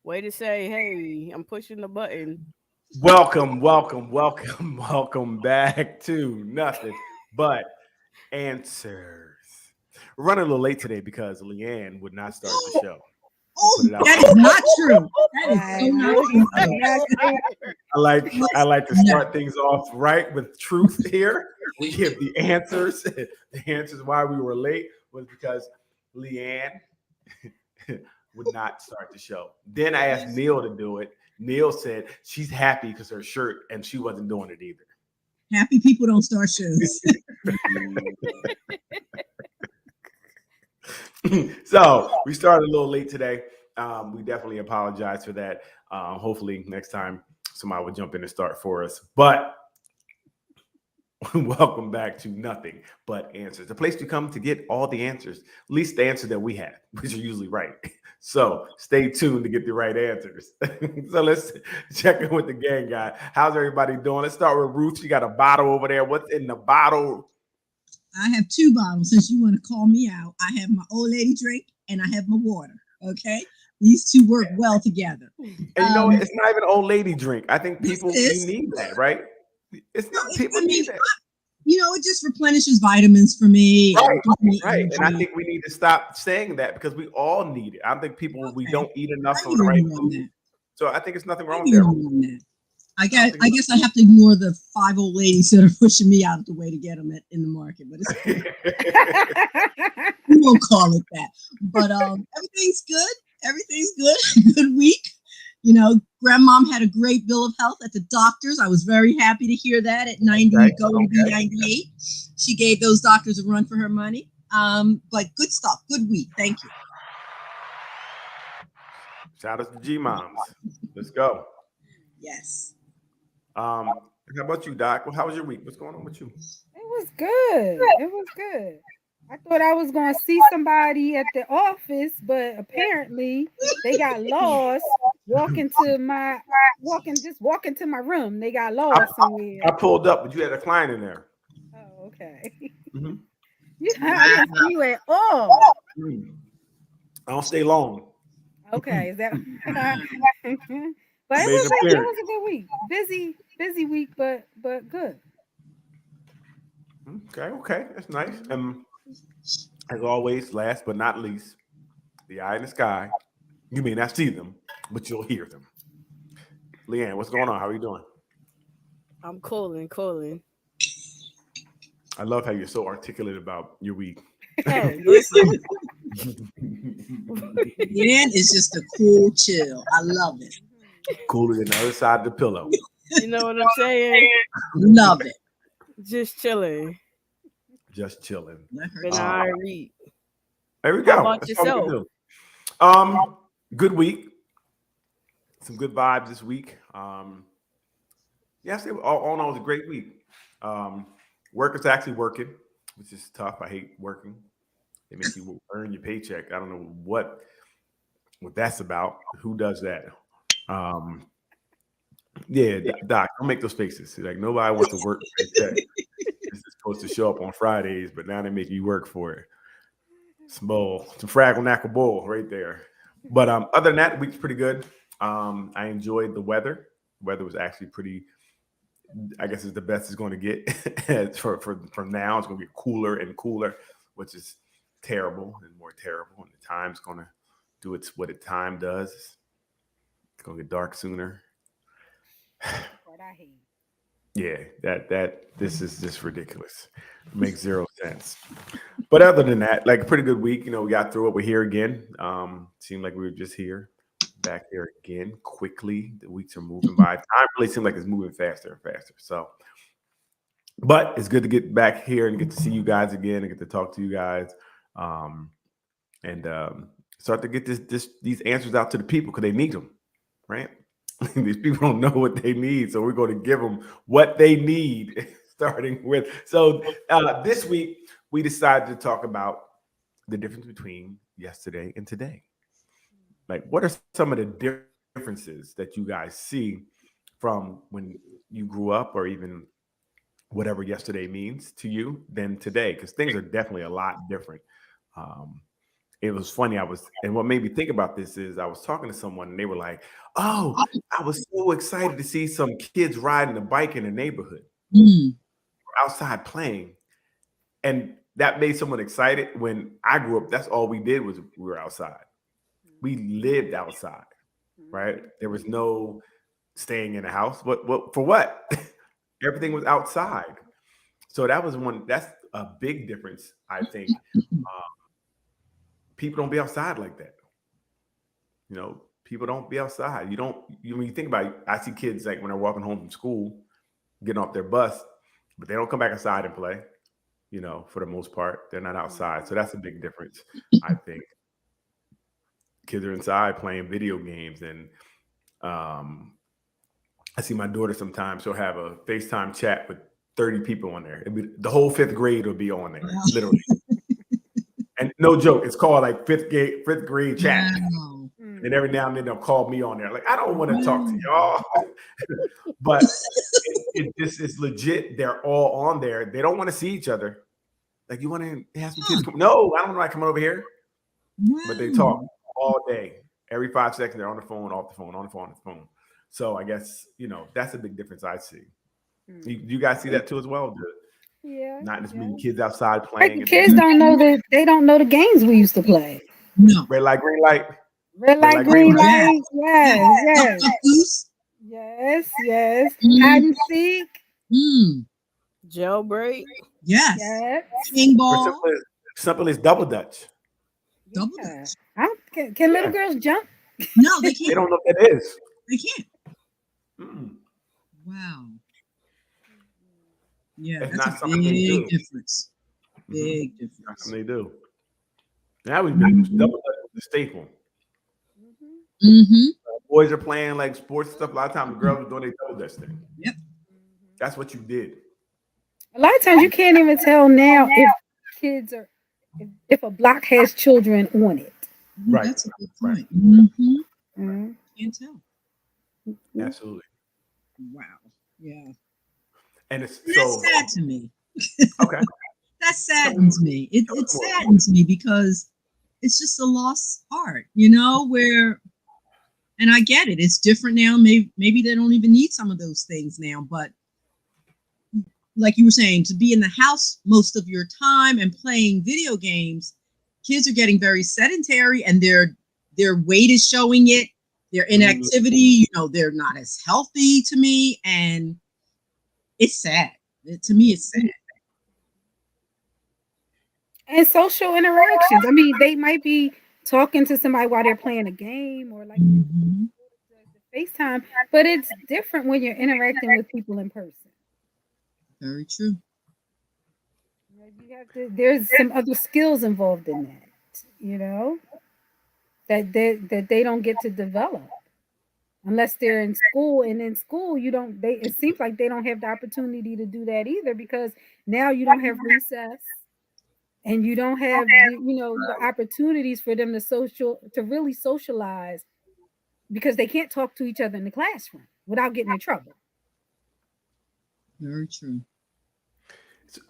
Way to say, hey, I'm pushing the button. Welcome back to nothing but answers. We're running a little late today because Leanne would not start the show. I'm gonna put Oh, it out that there. is not true. That is I so not knew true. you So, not say I like to no, start things off right with truth here. We give the answers. The answers why we were late was because Leanne would not start the show. Then I asked Neil to do it. Neil said she's happy because her shirt, and she wasn't doing it either. happy people don't start shows. So we started a little late today. We definitely apologize for that. Hopefully next time somebody will jump in and start for us. But welcome back to Nothing But Answers, the place to come to get all the answers, at least the answer that we have, which are usually right. So stay tuned to get the right answers. So let's check in with the gang guy. How's everybody doing? Let's start with Ruth. She got a bottle over there. What's in the bottle? I have two bottles since you want to call me out. I have my old lady drink and I have my water. Okay. These two work well together. And you know what? It's not even an old lady drink. I think Yes, people it you is. need that, right? It's No, not people I need mean, that. it just replenishes vitamins for me and Right, gives me right. And I energy. think we need to stop saying that because we all need it. I think people we Okay. don't eat I enough of the hear right you on food. that. So I think it's nothing I wrong with hear that. you on that. I I don't guess think I guess I have to ignore the five old ladies that are pushing me out of the way to get them in the market, but it's cool. We won't call it that. But everything's good. Everything's good. Good week. Grandmom had a great bill of health at the doctors. I was very happy to hear that at Okay, 90, going to be okay. 98. She gave those doctors a run for her money. But good stuff. Good week. Thank you. Shout out to G Moms. Let's go. Yes. How about you, Doc? Well, how was your week? What's going on with you? It was good. It was good. I thought I was going to see somebody at the office, but apparently they got lost walking to my room. They got I, lost somewhere. I pulled up, but you had a client in there. Oh, okay. Mhm. Yeah, I Wow. didn't see you at all. Mm. I don't stay long. Okay, is that Wow. but I made an it appearance. was a good week. Busy week, but good. Okay, okay, that's nice. As always, last but not least, the eye in the sky. You may not see them, but you'll hear them. Leanne, what's going on? How are you doing? I'm calling. I love how you're so articulate about your week. Oh, listen. Yan is just a cool chill. I love it. Cooler than the other side of the pillow. You know what I'm saying? Love it. Just chilling. Just chilling. Let her Been an chill. iron week. There we How go. about That's all we can yourself? do. Good week. Some good vibes this week. Yeah, I say all in all, it was a great week. Um, Work is actually working, which is tough. I hate working. They make you earn your paycheck. I don't know what that's about. Who does that? Um, yeah, Doc, don't make those faces. Like nobody wants to work for a paycheck. This is supposed to show up on Fridays, but now they make you work for it. Some fraggle knackle bull right there. But other than that, the week's pretty good. I enjoyed the weather. The weather was actually pretty. I guess it's the best it's going to get for from now. It's going to get cooler and cooler, which is terrible and more terrible. And the time's going to do what it time does. It's going to get dark sooner. That's the part I hate. Yeah, that this is just ridiculous. It makes zero sense. But other than that, like a pretty good week. We got through it. We're here again. Seemed like we were just here, back here again quickly. The weeks are moving by. Time really seems like it's moving faster and faster. So, but it's good to get back here and get to see you guys again and get to talk to you guys, um, and start to get these answers out to the people because they need them, right? These people don't know what they need, so we're going to give them what they need. Starting with this week, we decided to talk about the difference between yesterday and today. Like, what are some of the differences that you guys see from when you grew up, or even whatever yesterday means to you than today? Because things are definitely a lot different. Um, it was funny. And what made me think about this is I was talking to someone and they were like, "Oh, I was so excited to see some kids riding a bike in the neighborhood, outside playing." And that made someone excited. When I grew up, that's all we did was we were outside. We lived outside, right? There was no staying in the house. What for what? Everything was outside. So that's a big difference, I think. People don't be outside like that. You know, people don't be outside. When you think about it, I see kids like when they're walking home from school, getting off their bus, but they don't come back inside and play. You know, for the most part, they're not outside. So that's a big difference, I think. Kids are inside playing video games. And I see my daughter sometimes, she'll have a FaceTime chat with 30 people on there. The whole 5th grade will be on there, literally. And no joke, it's called like fifth grade chat. Wow. And every now and then they'll call me on there. Like, I don't want to talk to y'all. But it just is legit. They're all on there. They don't want to see each other. Like, you want to have some kids come? No, I don't like coming over here. But they talk all day. Every 5 seconds, they're on the phone, off the phone, on the phone, off the phone. So I guess, that's a big difference I see. You guys see that too as well? Yeah. Not as many kids outside playing. Like kids don't know they don't know the games we used to play. No. Red light, green light. Red light, green light. Yes. Yes. Hide and seek. Jailbreak. Yes. King ball. Simple as double dutch. Double dutch. Can little girls jump? No, they can't. They don't know what that is. They can't. Wow. Yeah, It's that's not a something they do. big difference. Big difference. Not something they do. That was double dutch was the staple. Boys are playing like sports stuff. A lot of times, the girls are doing their double dutch thing. Yep. That's what you did. A lot of times, you can't even tell now if a block has children on it. Right. That's a good point. Can't tell. Absolutely. Wow. Yeah. And it's That's sad to me. Okay. That saddens me. It saddens me because it's just a lost art, where, and I get it. It's different now. Maybe they don't even need some of those things now, but like you were saying, to be in the house most of your time and playing video games, kids are getting very sedentary and their weight is showing it. Their inactivity, they're not as healthy to me. And it's sad. To me, it's sad. And social interactions. I mean, they might be talking to somebody while they're playing a game or like FaceTime, but it's different when you're interacting with people in person. Very true. There's some other skills involved in that, that they don't get to develop unless they're in school. And in school, it seems like they don't have the opportunity to do that either, because now you don't have recess and you don't have the opportunities for them to really socialize, because they can't talk to each other in the classroom without getting in trouble. Very true.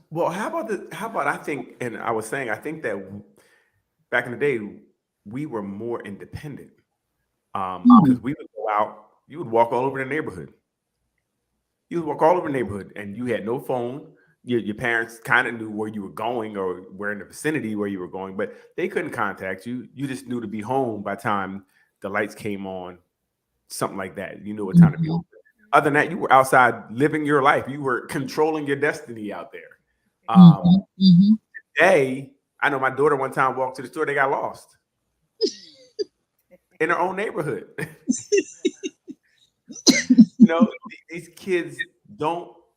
Well, how about I think that back in the day we were more independent, because we would go out, you would walk all over the neighborhood. And you had no phone. Your parents kind of knew where you were going or where in the vicinity where you were going, but they couldn't contact you. You just knew to be home by the time the lights came on, something like that. You knew what time to be home. Other than that, you were outside living your life. You were controlling your destiny out there. Today, I know my daughter one time walked to the store, they got lost in her own neighborhood. These kids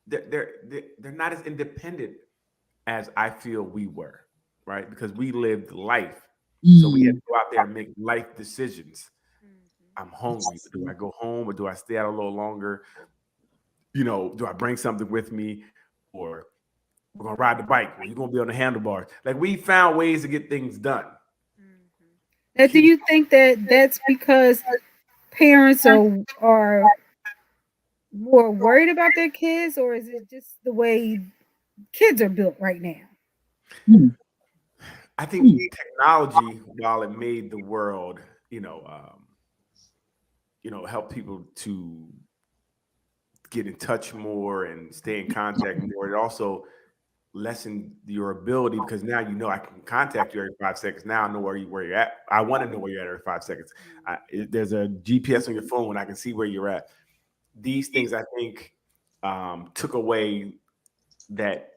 they're not as independent as I feel we were, right? Because we lived life. So we had to go out there and make life decisions. I'm hungry. Do I go home or do I stay out a little longer? Do I bring something with me, or we're going to ride the bike, or you're going to be on the handlebars? Like, we found ways to get things done. Now, do you think that that's because parents are more worried about their kids, or is it just the way kids are built right now? I think technology, while it made the world, help people to get in touch more and stay in contact more, it also lessened your ability, because now I can contact you every 5 seconds. Now I know where you're at. I want to know where you're at every 5 seconds. There's a GPS on your phone. I can see where you're at. These things, I think, took away that.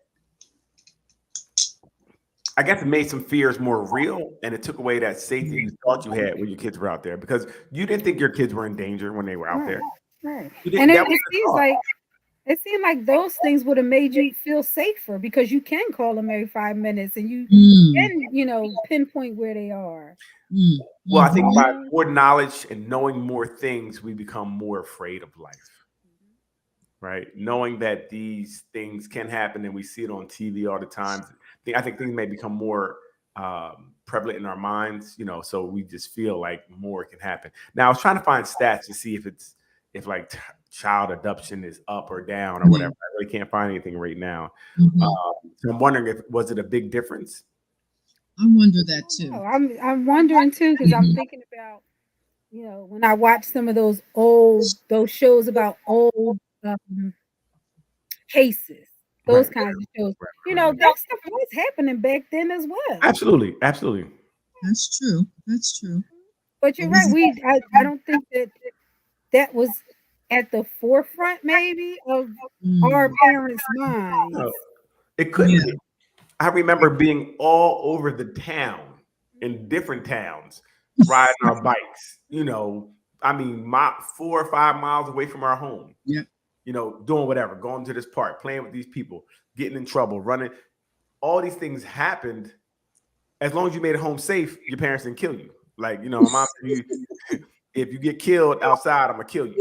I guess it made some fears more real, and it took away that safety you thought you had when your kids were out there, because you didn't think your kids were in danger when they were out there. Right. And it seemed like those things would have made you feel safer, because you can call them every 5 minutes and you can, pinpoint where they are. Well, I think by more knowledge and knowing more things, we become more afraid of life. Right? Knowing that these things can happen and we see it on TV all the time. I think things may become more prevalent in our minds, so we just feel like more can happen. Now, I was trying to find stats to see if child adoption is up or down or whatever. I really can't find anything right now. So I'm wondering, was it a big difference? I wonder that too. I'm wondering too, because I'm thinking about, when I watch some of those shows about old cases. Those kinds of shows, that stuff was happening back then as well. Absolutely. That's true. But you're right. I don't think that was at the forefront, maybe, of our parents' minds. No, it couldn't be. I remember being all over the town, in different towns, riding our bikes. My 4 or 5 miles away from our home. Yeah. Doing whatever, going to this park, playing with these people, getting in trouble, running. All these things happened. As long as you made it home safe, your parents didn't kill you. Like, my mom said, if you get killed outside, I'm gonna kill you.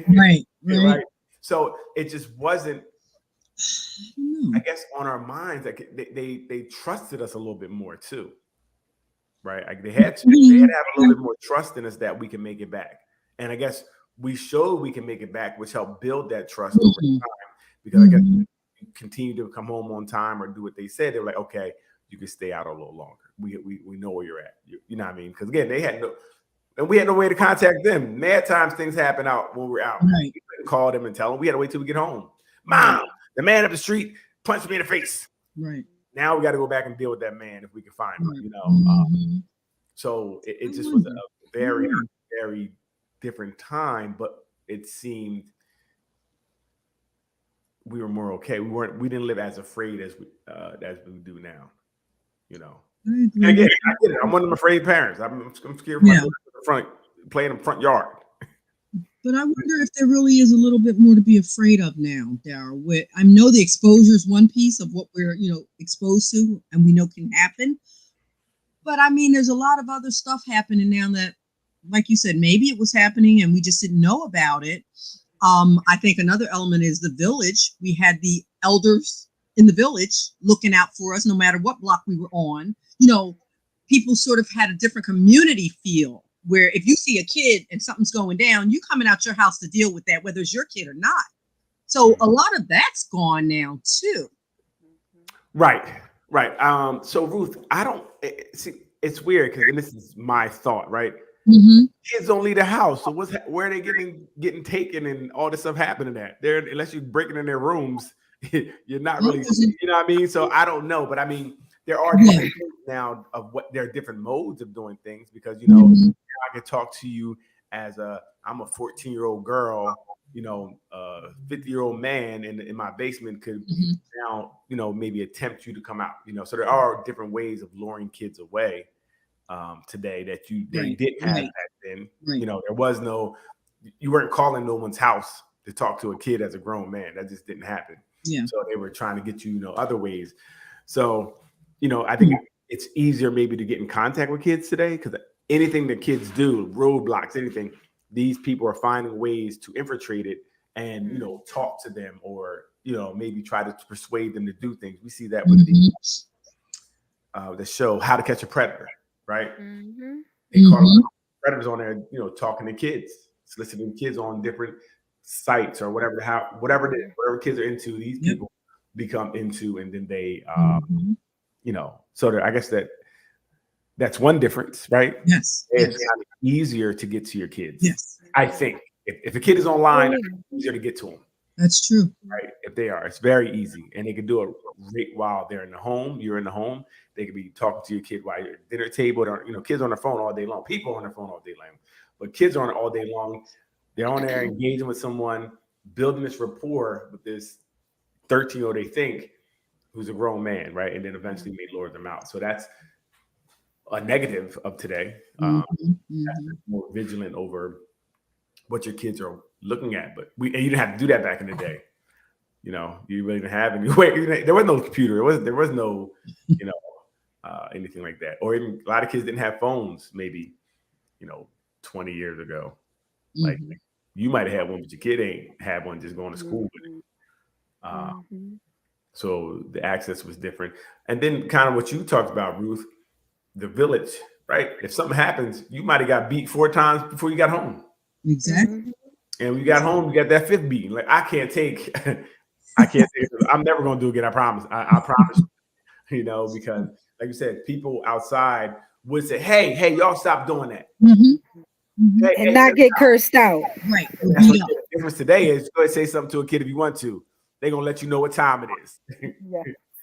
Right. So it just wasn't, I guess, on our minds. Like they trusted us a little bit more too. Right. Like they had to have a little bit more trust in us that we can make it back. And I guess we showed we can make it back, which helped build that trust over time, because I guess you continue to come home on time or do what they said. They were like, okay, you can stay out a little longer. We know where you're at. You know what I mean? Because again, we had no way to contact them. Mad times things happen out when we're out. Right. We couldn't call them and tell them. We had to wait till we get home. Mom, the man up the street punched me in the face. Right. Now we got to go back and deal with that man if we can find him. So it just was a very, very different time, but it seemed we were more okay. We didn't live as afraid as we do now. And again, I get it. I'm one of them afraid parents. I'm scared of my front, playing in the front yard. But I wonder if there really is a little bit more to be afraid of now, Darryl. I know the exposure is one piece of what we're, exposed to and we know can happen. But I mean, there's a lot of other stuff happening now that, like you said, maybe it was happening and we just didn't know about it. I think another element is the village. We had the elders in the village looking out for us no matter what block we were on. People sort of had a different community feel, where if you see a kid and something's going down, you coming out your house to deal with that, whether it's your kid or not. So a lot of that's gone now too. Right. So Ruth, I don't see. It's weird because this is my thought, right? Kids don't leave the house, so where are they getting taken and all this stuff happening at? Unless you're breaking in their rooms, you're not really, you know what I mean? So I don't know, but I mean, there are different things now of there are different modes of doing things, because I could talk to you as I'm a 14-year-old girl, 50-year-old man in my basement could now, maybe attempt you to come out, so there are different ways of luring kids away today that they didn't have back then. There was you weren't calling no one's house to talk to a kid as a grown man. That just didn't happen. So they were trying to get you, other ways. So, I think it's easier maybe to get in contact with kids today, because anything that kids do, roadblocks, anything, these people are finding ways to infiltrate it and, talk to them, or, maybe try to persuade them to do things. We see that with the show, How to Catch a Predator, right? They call predators on there, talking to kids, soliciting kids on different sites or whatever kids are into. These people become into, and then they, Mhm. you know, so I guess that's one difference, right? Yes. It's Yes. kind of easier to get to your kids. Yes. I think if a kid is online, Oh, it's easier to get to them. That's true. Right? If they are, it's very easy, and they can do it right while they're in the home. You're in the home. They could be talking to your kid while you're at the dinner table. You know, kids on their phone all day long. People on their phone all day long, but kids are on it all day long. They're on there engaging with someone, building this rapport with this 13-year-old they think who's a grown man, right? And then eventually may lure them out. So that's a negative of today. Mhm. Mhm. More vigilant over what your kids are looking at, but and you didn't have to do that back in the day. You know, you really didn't have any way. There was no computer. There was no, you know, anything like that. Or even a lot of kids didn't have phones. Maybe, you know, 20 years ago. Like Mhm. you might have had one, but your kid ain't had one. Just going to school with it. mhm. So the access was different. And then kind of what you talked about, Ruth, the village, right? If something happens, you might have got beat 4 times before you got home. Exactly. Mhm. And when you got home, you got that 5th beating. Like I can't take it. I'm never gonna do it again. I promise. I promise. You know, because like you said, people outside would say, "Hey, y'all stop doing that." Mhm. Mhm. Hey, And not get cursed out. Right. that's Beat what up. the difference today is. Go ahead and say something to a kid if you want to. They're gonna let you know what time it is.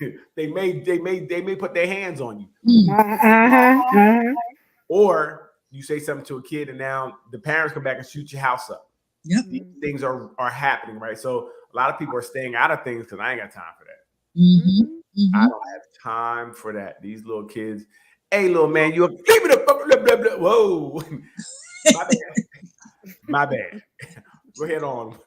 Yeah. they may put their hands on you. Mm. Uh-huh. Or you say something to a kid and now the parents come back and shoot your house up. Yep. These things are happening, right? So a lot of people are staying out of things because I ain't got time for that. Mhm. I Mhm. don't have time for that. These little kids, hey, little man, you leave it up. Blah, blah, blah. Whoa, my bad. My bad. Go ahead on.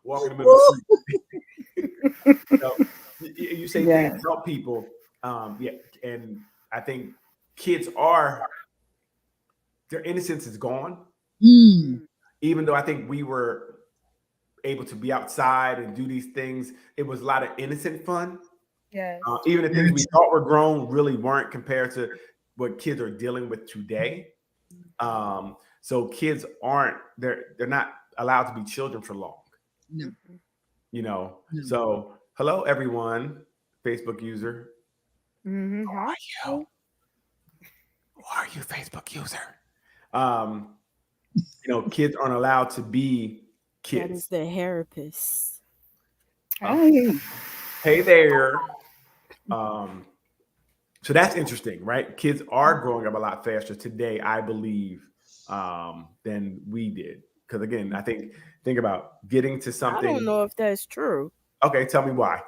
Walk in the middle of the street. You know, you say Yeah. things to help people. Yeah, and I think kids their innocence is gone. Mm. Even though I think we were able to be outside and do these things, it was a lot of innocent fun. Yes. Even the things Very we true. thought were grown really weren't compared to what kids are dealing with today. So kids they're not allowed to be children for long, No. you know. No. So hello everyone, Facebook user. Mhm. Who are you? Who are you, Facebook user? You know, kids aren't allowed to be That kids. is the therapist. Hey. Hey there. So that's interesting, right? Kids are growing up a lot faster today, I believe, than we did. Because again, I think about getting to I something. don't know if that's true. Okay, tell me why.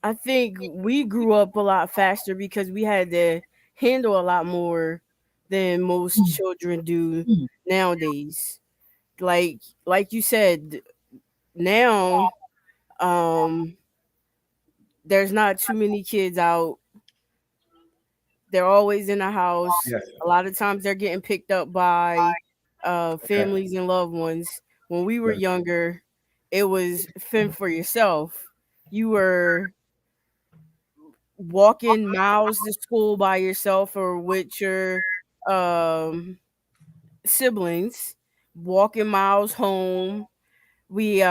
I think we grew up a lot faster because we had to handle a lot more than most Mm. children do Mm. nowadays. Like you said, now there's not too many kids out. They're always in the house. Yes. A lot of times they're getting picked up by Okay. families and loved ones. When we were Yes. younger, it was fend for yourself. You were walking miles to school by yourself or with your um, siblings, walking miles home. We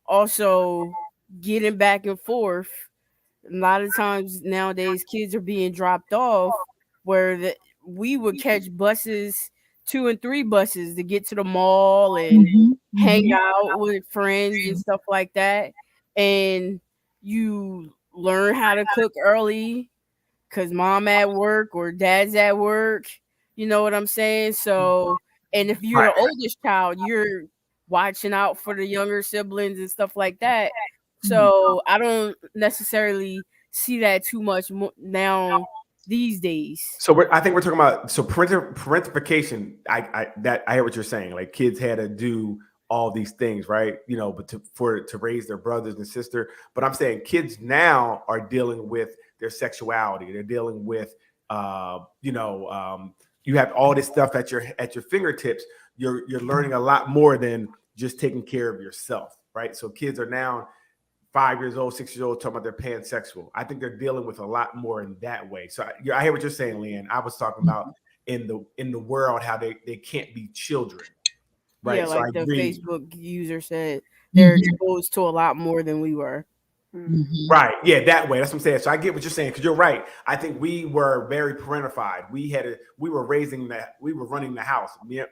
also getting back and forth. A lot of times nowadays, kids are being dropped off where we would catch buses, 2 and 3 buses to get to the mall and Mhm. hang Mhm. out with friends and stuff like that. And you learn how to cook early because mom at work or dad's at work. You know what I'm saying? So, and if you're Right. the oldest child, you're watching out for the younger siblings and stuff like that. Mm. So, I don't necessarily see that too much now these days. So I think we're talking about parentification. I hear what you're saying. Like kids had to do all these things, right? You know, but to raise their brothers and sister. But I'm saying kids now are dealing with their sexuality. They're dealing with, you have all this stuff at your fingertips. You're learning a lot more than just taking care of yourself, right? So kids are now 5 years old, 6 years old, talking about they're pansexual. I think they're dealing with a lot more in that way. So I hear what you're saying, Leanne. I was talking about in the world how they can't be children, right? Yeah, So I like the agree. Facebook user said, they're Mhm. exposed to a lot more than we were. Mhm. Right. Yeah, that way. That's what I'm saying. So I get what you're saying because you're right. I think we were very parentified. We were running the house.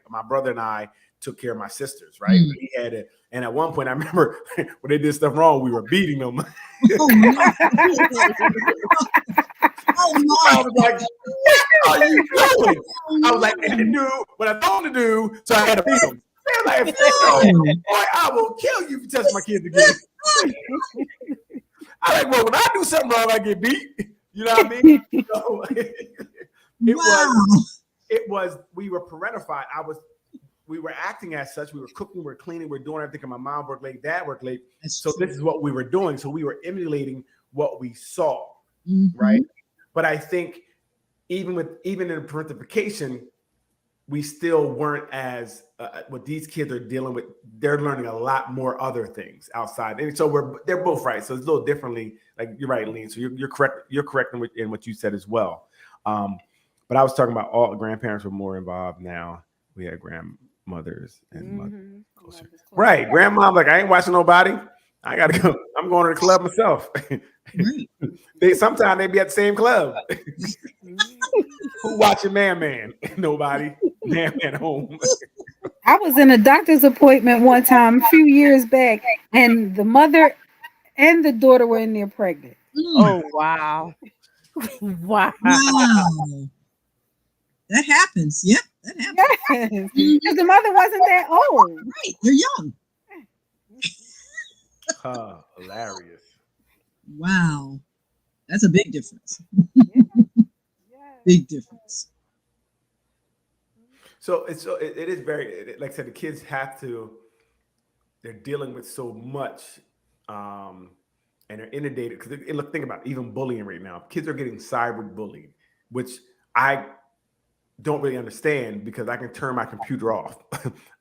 My brother and I took care of my sisters, right? Mm. We had it. And at one point, I remember when they did stuff wrong, we were beating them. Oh, no. Oh, I no. was like, what are you doing? I was like, I didn't do what I told him to do, so I had to beat them. They're like, boy, I will kill you if you touch my kids again. I like, well, when I do something wrong, I get beat. You know what I mean? So, we were parentified. We were acting as such. We were cooking, we were cleaning, we were doing everything. And my mom worked late, dad worked late. So this is what we were doing. So we were emulating what we saw, right? But I think even in parentification, we still weren't as what these kids are dealing with. They're learning a lot more other things outside, and so they're both right. So it's a little differently. Like you're right, Lean. So you're correct. You're correct in what you said as well. But I was talking about all the grandparents were more involved now. We had grandmothers and mothers closer. Right, grandma. Like I ain't watching nobody. I gotta go. I'm going to the club myself. Sometimes they be at the same club. Who watching Man? Nobody. Man home. I was in a doctor's appointment one time a few years back, and the mother and the daughter were in there pregnant. Oh, wow. Wow. That happens. Yep, that happens. Yes, because the mother wasn't that old. Right, they're young. Hilarious. Wow, that's a big difference. Big difference. So it is very, like I said, the kids they're dealing with so much, and they're inundated because think about it, even bullying right now. Kids are getting cyber bullied, which I don't really understand because I can turn my computer off.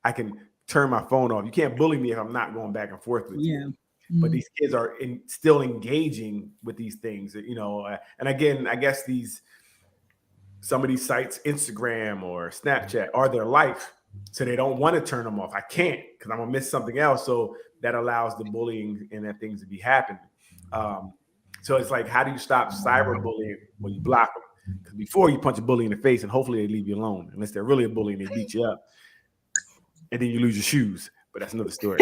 I can turn my phone off. You can't bully me if I'm not going back and forth with you. But these kids are still engaging with these things, and again, I guess some of these sites, Instagram or Snapchat, are their life. So they don't want to turn them off. I can't because I'm going to miss something else. So that allows the bullying and that things to be happening. So it's like, how do you stop cyberbullying when you block them? Because before you punch a bully in the face and hopefully they leave you alone, unless they're really a bully and they beat you up. And then you lose your shoes. But that's another story.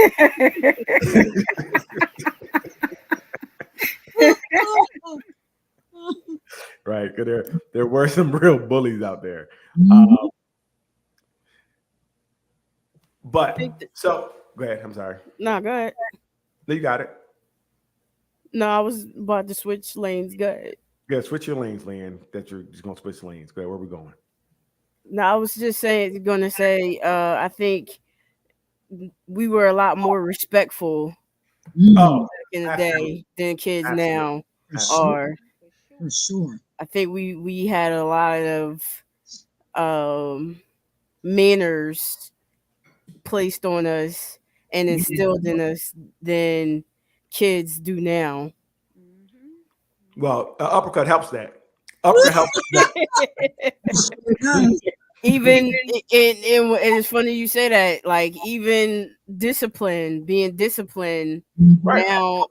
Right, because there were some real bullies out there. But so go ahead. I'm sorry. No, go ahead. No, you got it. No, I was about to switch lanes. Go ahead. Yeah, switch your lanes, Leanne. That you're just gonna switch lanes. Go ahead. Where are we going? No, I was just going to say, I think we were a lot more respectful back in the day than kids now are. For sure. I think we had a lot of manners placed on us and instilled in us than kids do now. Well, uppercut helps that. Uppercut helps that. Even it's funny you say that. Like even being disciplined now,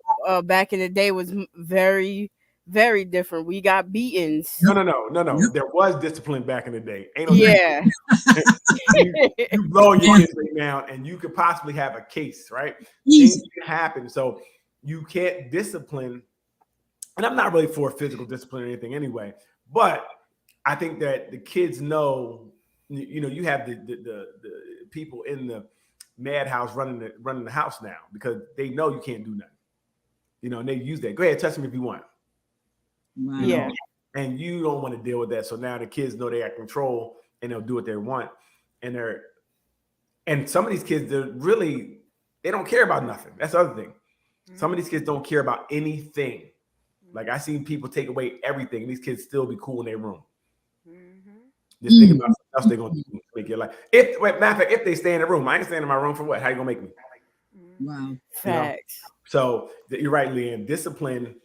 back in the day was very, very different. We got beatings. No. There was discipline back in the day. Ain't no yeah. you blow your kids right now, and you could possibly have a case, right? Things can happen, so you can't discipline. And I'm not really for physical discipline or anything anyway, but I think that the kids know. You have the people in the madhouse running the house now because they know you can't do nothing. And they use that. Go ahead, touch them if you want. Wow. Yeah. And you don't want to deal with that. So now the kids know they have control and they'll do what they want. And some of these kids, they don't care about nothing. That's the other thing. Some of these kids don't care about anything. Like I seen people take away everything. And these kids still be cool in their room. Just think about something else they're gonna do to make your life. Matter of fact, if they stay in the room, I ain't staying in my room for what? How you gonna make me? Wow. Facts. So you're right, Leanne. Discipline,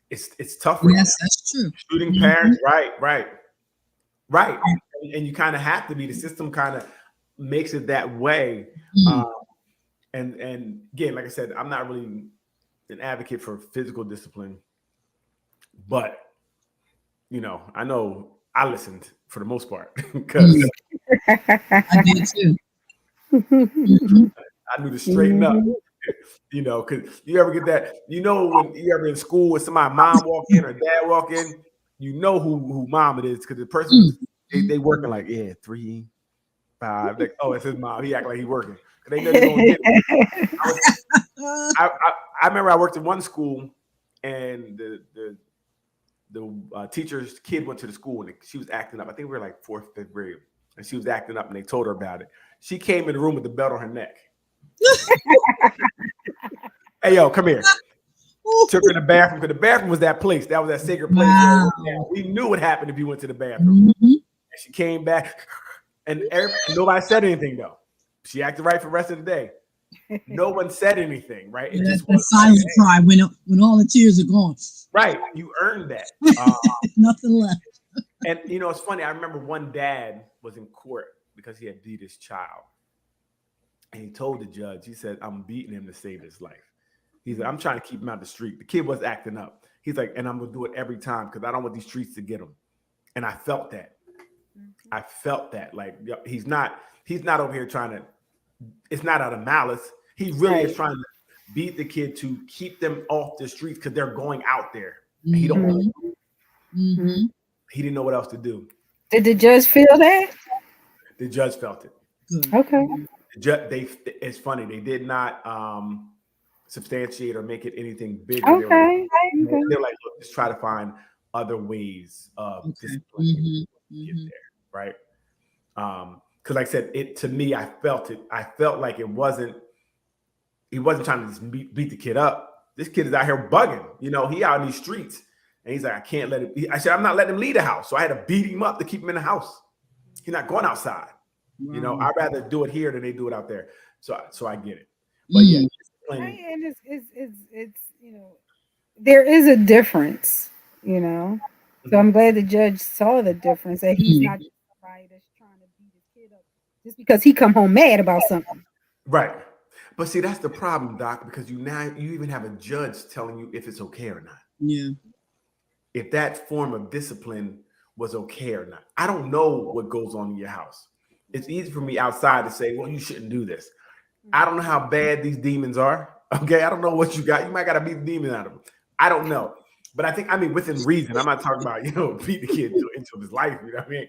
it's tough. Right Yes, now. that's true. Shooting parents, right. And you kind of have to be. The system kind of makes it that way. And again, like I said, I'm not really an advocate for physical discipline, but I know I listened for the most part because I did too. Mhm. I knew to straighten up. Because you ever get that? When you ever in school with somebody, mom walk in or dad walk in, who mom it is because the person they working like 3, 5. Like, oh, it's his mom. He act like he working because they know they're gonna get it. I remember I worked in one school and the teacher's kid went to the school and she was acting up. I think we were like 4th, 5th grade, and she was acting up and they told her about it. She came in the room with the belt on her neck. Hey, yo, come here. Took her to the bathroom because the bathroom was that place. That was that sacred place. Wow. We knew what happened if you went to the bathroom. Mhm. And she came back, and nobody said anything though. She acted right for the rest of the day. No one said anything, right? It just was silent cry when all the tears are gone. Right, you earned that. Nothing left. And it's funny. I remember one dad was in court because he had beat his child, and he told the judge, he said, "I'm beating him to save his life." He's like, "I'm trying to keep him out the street." The kid was acting up. He's like, "And I'm gonna do it every time because I don't want these streets to get him." And I felt that. I felt that. Like he's not over here trying to. It's not out of malice. He really is trying to beat the kid to keep them off the streets because they're going out there. And he don't want to. Mm-hmm. He didn't know what else to do. Did the judge feel that? The judge felt it. Good. Okay. It's funny. They did not substantiate or make it anything bigger. Okay. They're like, look, let's try to find other ways of discipline to get there, right? Because like I said, to me, I felt it. I felt like he wasn't trying to just beat the kid up. This kid is out here bugging. He out in these streets. And he's like, I can't let him. I said, I'm not letting him leave the house. So I had to beat him up to keep him in the house. He's not going outside. Wow. I'd rather do it here than they do it out there. So I get it. But yeah, and it's there is a difference, So I'm glad the judge saw the difference, that he's not just somebody that's trying to beat his kid up just because he come home mad about something. Right. But see, that's the problem, Doc, because you even have a judge telling you if it's okay or not. Yeah. If that form of discipline was okay or not. I don't know what goes on in your house. It's easy for me outside to say, well, you shouldn't do this. I don't know how bad these demons are. Okay. I don't know what you got. You might got to beat the demon out of them. I don't know. But I think, within reason. I'm not talking about, beat the kid into his life. You know what I mean?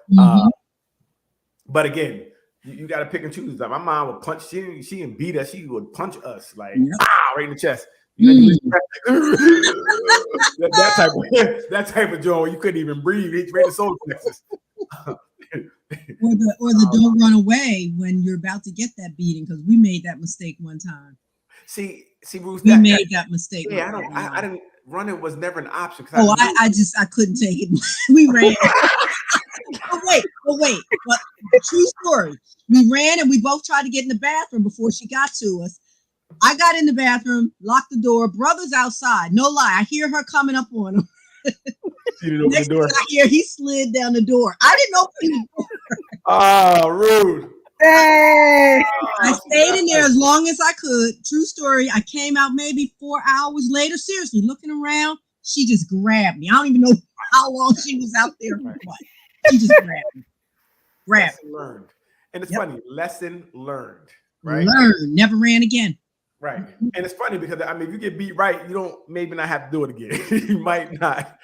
Yeah. But again, you got to pick and choose. Like my mom would punch. She didn't beat us. She would punch us like right in the chest. That type of joy you couldn't even breathe. It's right in the solar plexus. Or the don't run away when you're about to get that beating, because we made that mistake one time. See, Ruth, we made that mistake. Yeah, I didn't. Running was never an option. I couldn't take it. We ran. Wait. But true story. We ran and we both tried to get in the bathroom before she got to us. I got in the bathroom, locked the door. Brother's outside. No lie. I hear her coming up on him. She didn't open the door. I hear he slid down the door. I didn't open the door. Oh, rude. Hey. I stayed in there as long as I could. True story. I came out maybe 4 hours later. Seriously, looking around, she just grabbed me. I don't even know how long she was out there for. What? She just grabbed me. Lesson learned. And it's funny. Lesson learned. Right. Learned. Never ran again. Right. And it's funny because if you get beat right, you don't maybe not have to do it again. You might not.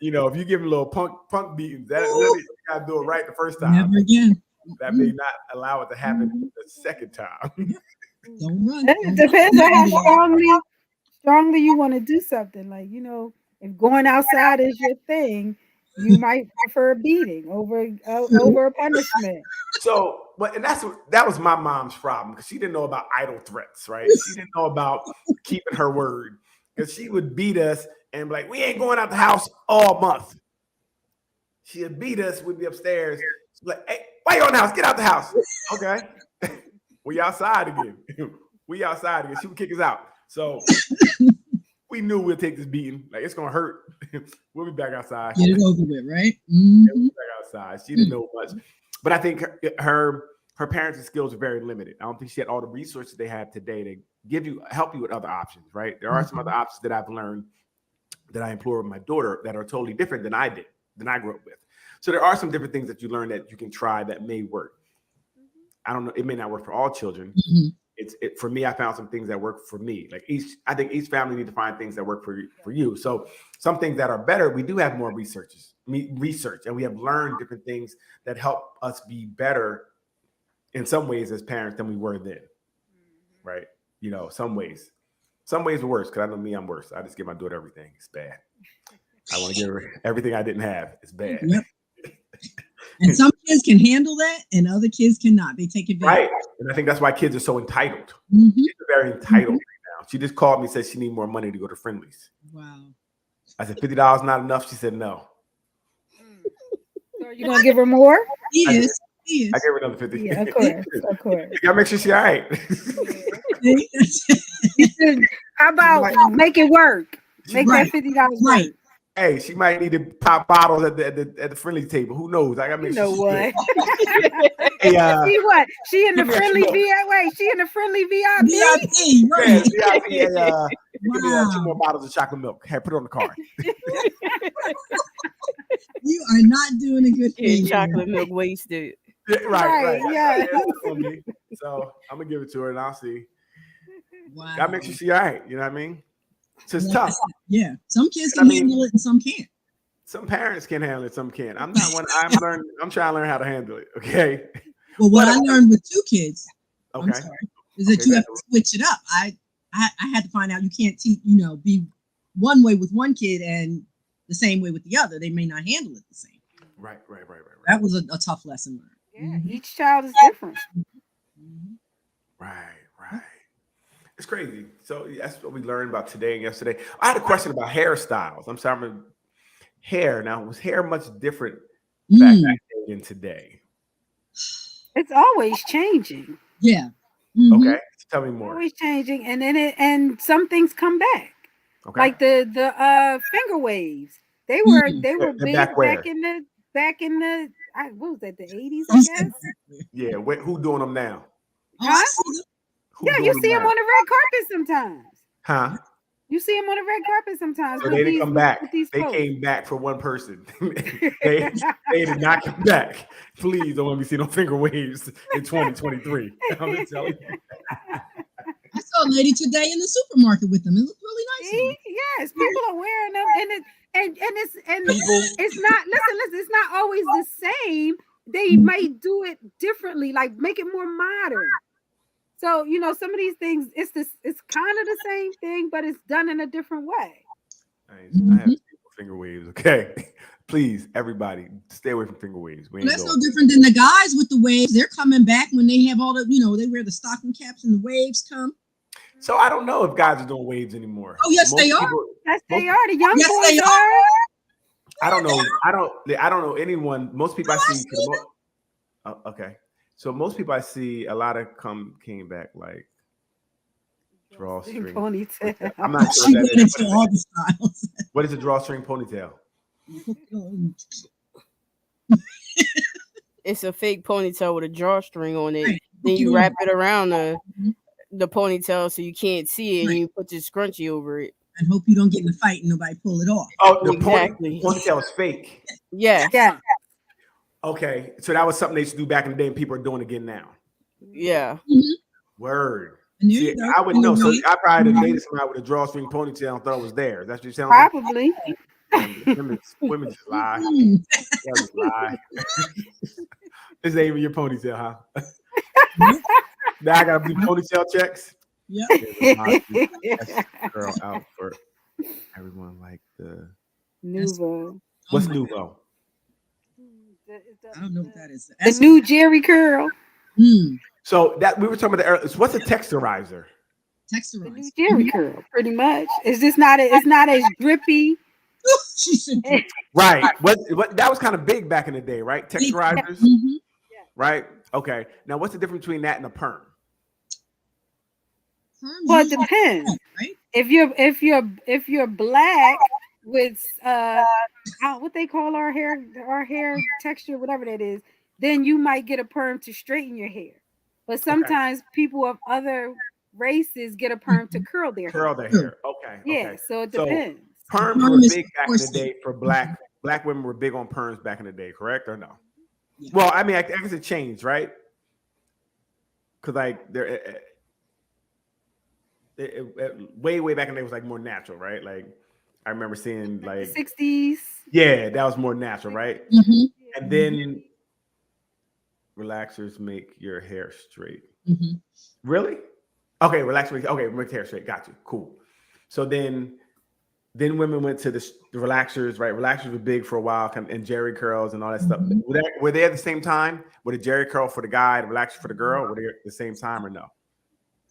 If you give him a little punk beatings, that really, you gotta do it right the first time. Never again. That may not allow it to happen the second time. Don't run. It depends on how strongly you want to do something. Like, if going outside is your thing, you might prefer a beating over a punishment. So, that was my mom's problem, because she didn't know about idle threats, right? She didn't know about keeping her word, because she would beat us and be like, we ain't going out the house all month. She'd beat us. We'd be upstairs. She'd be like, hey, why you on the house? Get out the house. Okay. We outside again. She would kick us out. So we knew we'd take this beating. Like, it's going to hurt. We'll be back outside. Get it over with, right? Mm-hmm. We'll be back outside. She didn't know much. But I think her parenting skills are very limited. I don't think she had all the resources they have today to help you with other options, right? There are some other options that I've learned that I employ with my daughter that are totally different than I grew up with. So there are some different things that you learn that you can try that may work. I don't know. It may not work for all children. For me, I found some things that work for me. Like I think each family need to find things that work for you. So some things that are better, we do have more research, and we have learned different things that help us be better in some ways as parents than we were then. Right. You know, some ways are worse. Cause I know me, I'm worse. I just give my daughter everything. It's bad. I want to give her everything I didn't have. It's bad. Yep. And some kids can handle that and other kids cannot. They take advantage. Right. And I think that's why kids are so entitled. Kids are very entitled right now. She just called me and said she need more money to go to Friendly's. Wow. I said, $50 not enough? She said no. So are you going to give her more? He is. I gave her another 50. Yeah, of course. Of course. You gotta make sure she's all right. How about make it work? Make that $50 work. Hey, she might need to pop bottles at the friendly table. Who knows? I gotta make sure. What? Hey, she what? She in the friendly VIP? Wait, she in the friendly VIP? VIP, right? Yeah, VIP. Give me 2 more bottles of chocolate milk. Hey, put it on the card. You are not doing a good thing. Chocolate milk wasted. Right. Yeah. So I'm gonna give it to her and I'll see. Wow. Gotta make sure she's all right. You know what I mean? So it's tough. Yeah. Some kids can handle it and some can't. Some parents can handle it, some can't. I'm not one. I'm trying to learn how to handle it. Okay. Well, what I learned with 2 kids, I'm sorry, is that you have to switch it up. I had to find out you can't be one way with one kid and the same way with the other. They may not handle it the same. Right. That was a tough lesson learned. Yeah, each child is different. Right. It's crazy. So that's what we learned about today and yesterday. I had a question about hairstyles. I'm sorry. Hair. Now, was hair much different back then today? It's always changing. Yeah. Okay. Tell me more. Always changing, and then and some things come back. Okay. Like the finger waves. They were big back in the what was that, the 80s, I guess? Yeah. Who doing them now? Huh? Yeah, you see them on the red carpet sometimes. Huh? You see them on the red carpet sometimes. So they didn't come back. They came back for one person. they did not come back. Please don't let me see no finger waves in 2023. I'm telling you. I saw a lady today in the supermarket with them. It looked really nice. Yes, people are wearing them, and it's not. Listen. It's not always the same. They might do it differently, like make it more modern. So some of these things, it's kind of the same thing, but it's done in a different way. I have finger waves. Okay, please, everybody, stay away from finger waves. That's no different than the guys with the waves. They're coming back when they have all the, they wear the stocking caps and the waves come. So I don't know if guys are doing waves anymore. Oh yes, they are. Yes, they are. The young boys are. I don't know. I don't know anyone. Most people I see. Okay. So most people I see, a lot of came back like drawstring ponytail. I'm not sure what that is. All the styles. What is a drawstring ponytail? It's a fake ponytail with a drawstring on it. Right. Then you wrap it around the ponytail so you can't see it, and you put your scrunchie over it. And hope you don't get in a fight and nobody pull it off. Oh, the ponytail is fake. Yeah. Okay, so that was something they used to do back in the day, and people are doing it again now. Yeah. Word. See, I would know. So I probably dated somebody with a drawstring ponytail and thought it was theirs. That's what you're saying? Probably. Women just lie. They just lie. This ain't even your ponytail, huh? Now I gotta do ponytail checks. Yeah. Girl out for everyone like the Nouveau. What's Nouveau? I don't know what that is. The new Jerry curl. So that we were talking about what's a texturizer? Texturizer. The new Jerry curl, pretty much. It's just not. It's not as drippy. Right. What that was kind of big back in the day, right? Texturizers. Right. Okay. Now, what's the difference between that and a perm? Well, it depends. Right? If you're black with what they call our hair texture, whatever that is, then you might get a perm to straighten your hair. But sometimes people of other races get a perm to curl their Curl hair. their hair. Okay. Yeah, Okay. so it So, depends. Perms Perm were is big back in the corset. day for black women were big on perms back in the day, correct or no? Yeah. Well, I mean, I guess it changed, right? Because like there, way back in the day was like more natural, right? Like I remember seeing like The 60s. yeah, that was more natural, right? Mhm, And then relaxers make your hair straight. mhm. Really? Okay, relaxers. Okay, make hair straight. Got you. Cool. So then women went to the relaxers, right? Relaxers were big for a while, and Jerry curls and all that stuff. Mhm. Were they at the same time? Were the Jerry curl for the guy, the relaxer for the girl? Were they at the same time or no?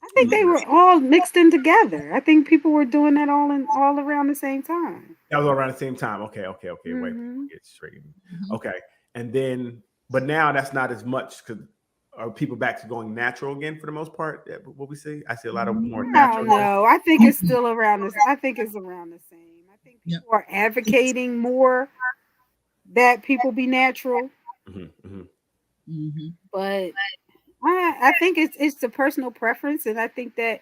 I think they were all mixed in together. I think people were doing that all around the same time. That was all around the same time. Okay. Wait, Mhm. get straight. Mhm. Okay, and then, but now that's not as much because are people back to going natural again for the most part? What we see, I see a lot of more I natural. don't know. I think it's still around this. I think it's around the same. I think Yep. people are advocating more that people be natural, Mhm, mhm. Mhm. but I think it's the personal preference, and I think that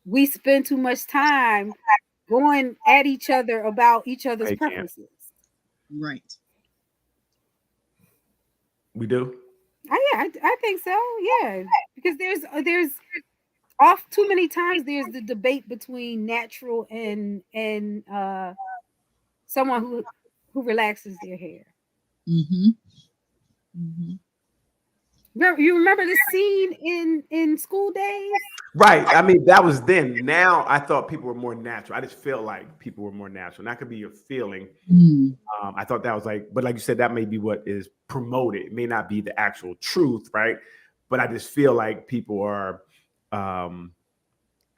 we spend too much time going at each other about each other's Hey, Cam. preferences. Right. We do. Yeah, I think so. Yeah, because there's off too many times there's the debate between natural and someone who relaxes their hair. Mhm. Mhm. You remember the scene in School Days? Right. I mean, that was then. Now I thought people were more natural. I just feel like people were more natural. And that could be your feeling. Mm. I thought that was like, but like you said, that may be what is promoted. It may not be the actual truth, right? But I just feel like people are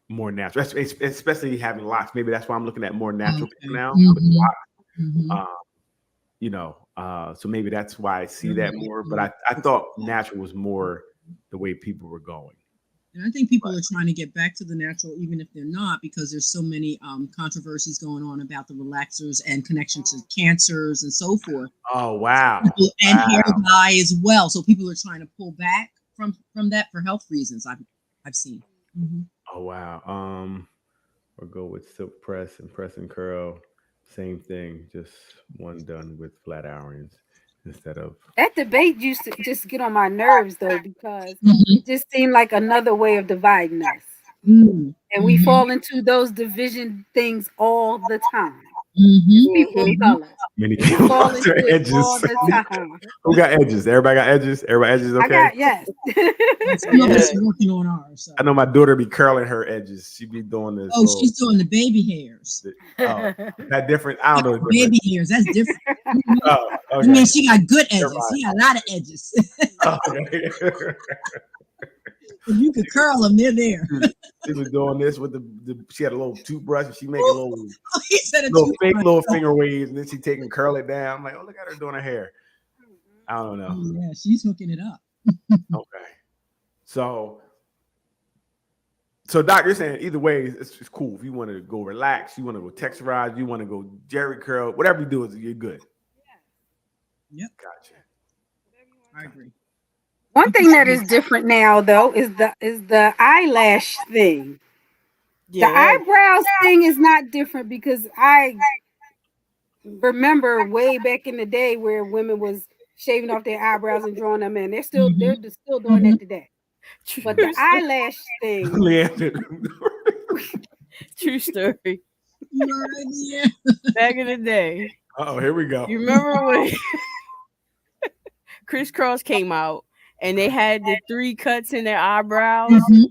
more natural, especially having locks. Maybe that's why I'm looking at more natural people now. With Mhm. locks. Mhm. You know, so maybe that's why I see that more. But I thought natural was more the way people were going. And I think people are trying to get back to the natural, even if they're not, because there's so many controversies going on about the relaxers and connection to cancers and so forth. Oh wow! And hair dye as well. So people are trying to pull back from that for health reasons. I've seen. Mm-hmm. Oh wow. Or go with silk press and press and curl. Same thing, just one done with flat irons instead of. That debate used to just get on my nerves though, because Mm-hmm. it just seemed like another way of dividing us. Mm-hmm. And we fall into those division things all the time. Mm-hmm. People of color. Many We people fall got into their it edges. all the time. Who got edges? Everybody got edges. Everybody edges. Okay. I got yes. Some of us are working on ours. So. I know my daughter be curling her edges. She be doing this. Oh, she's doing the baby hairs. That different. I don't know. Baby hairs. That's different. Oh, okay. I mean, she got good edges. She got a lot of edges. Okay. You could curl them. They're there. She was doing this with the. She had a little toothbrush and she making little He said little finger waves, and then she take and curl it down. I'm like, oh, look at her doing her hair. I don't know. Oh, yeah, she's hooking it up. Okay. So Doc, you're saying either way, it's cool. If you want to go relax, you want to go texturize, you want to go Jerry curl, whatever you do, you're good. Yep. Gotcha. I agree. One thing that is different now though is the eyelash thing. The eyebrows thing is not different because I remember way back in the day where women was shaving off their eyebrows and drawing them in. They're still doing that today. But the eyelash thing, true story. Yeah. Back in the day. Oh, here we go. You remember when Criss Cross came out and they had the 3 cuts in their eyebrows? Mm-hmm.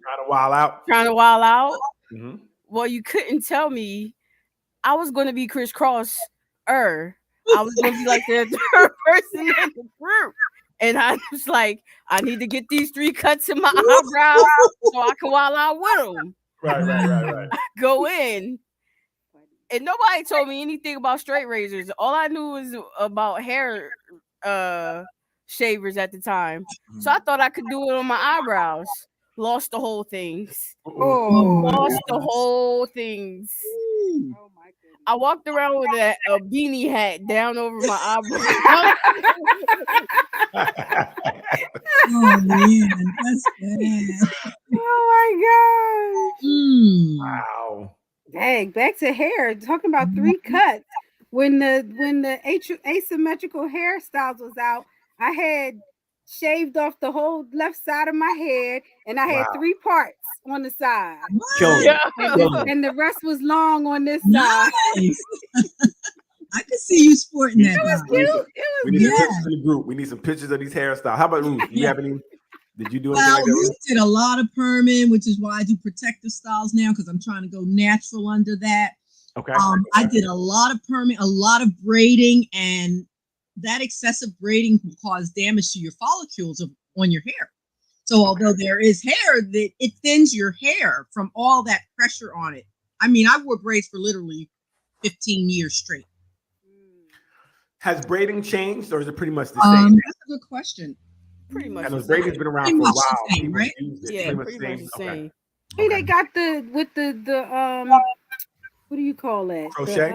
Trying to wild out. Mm-hmm. Well, you couldn't tell me I was going to be Criss Cross. I was going to be like the third person in the group. And I was like, I need to get these 3 cuts in my eyebrows so I can wild out with them. Right. Go in. And nobody told me anything about straight razors. All I knew was about hair shavers at the time. So I thought I could do it on my eyebrows. Lost the whole things. Lost the whole things. oh my goodness. I walked around with a beanie hat down over my eyebrows. Oh man, that's bad. Oh my gosh. Wow. Dang, back to hair. Talking about 3 cuts. When the asymmetrical hairstyles was out, I had shaved off the whole left side of my head, and I had Wow. 3 parts on the side, Killing Yeah. it. and the rest was long on this side. Nice. I could see you sporting that. It was Bob. cute. We need some Yeah. pictures in the group. We need some pictures of these hairstyles. How about Ruth? You have any? Did you do anything Well, like that? we Ruth? did a lot of perming, which is why I do protective styles now because I'm trying to go natural under that. Okay. I did a lot of perming, a lot of braiding, and that excessive braiding will cause damage to your follicles on your hair. So although there is hair, that it thins your hair from all that pressure on it. I mean, I wore braids for literally 15 years straight. Has braiding changed, or is it pretty much the same? That's a good question. Pretty much. And the those same. braiding's been around Pretty for a much the while. same, People right? use it. Yeah, Pretty much the same. Hey, they got with the what do you call it? Crochet?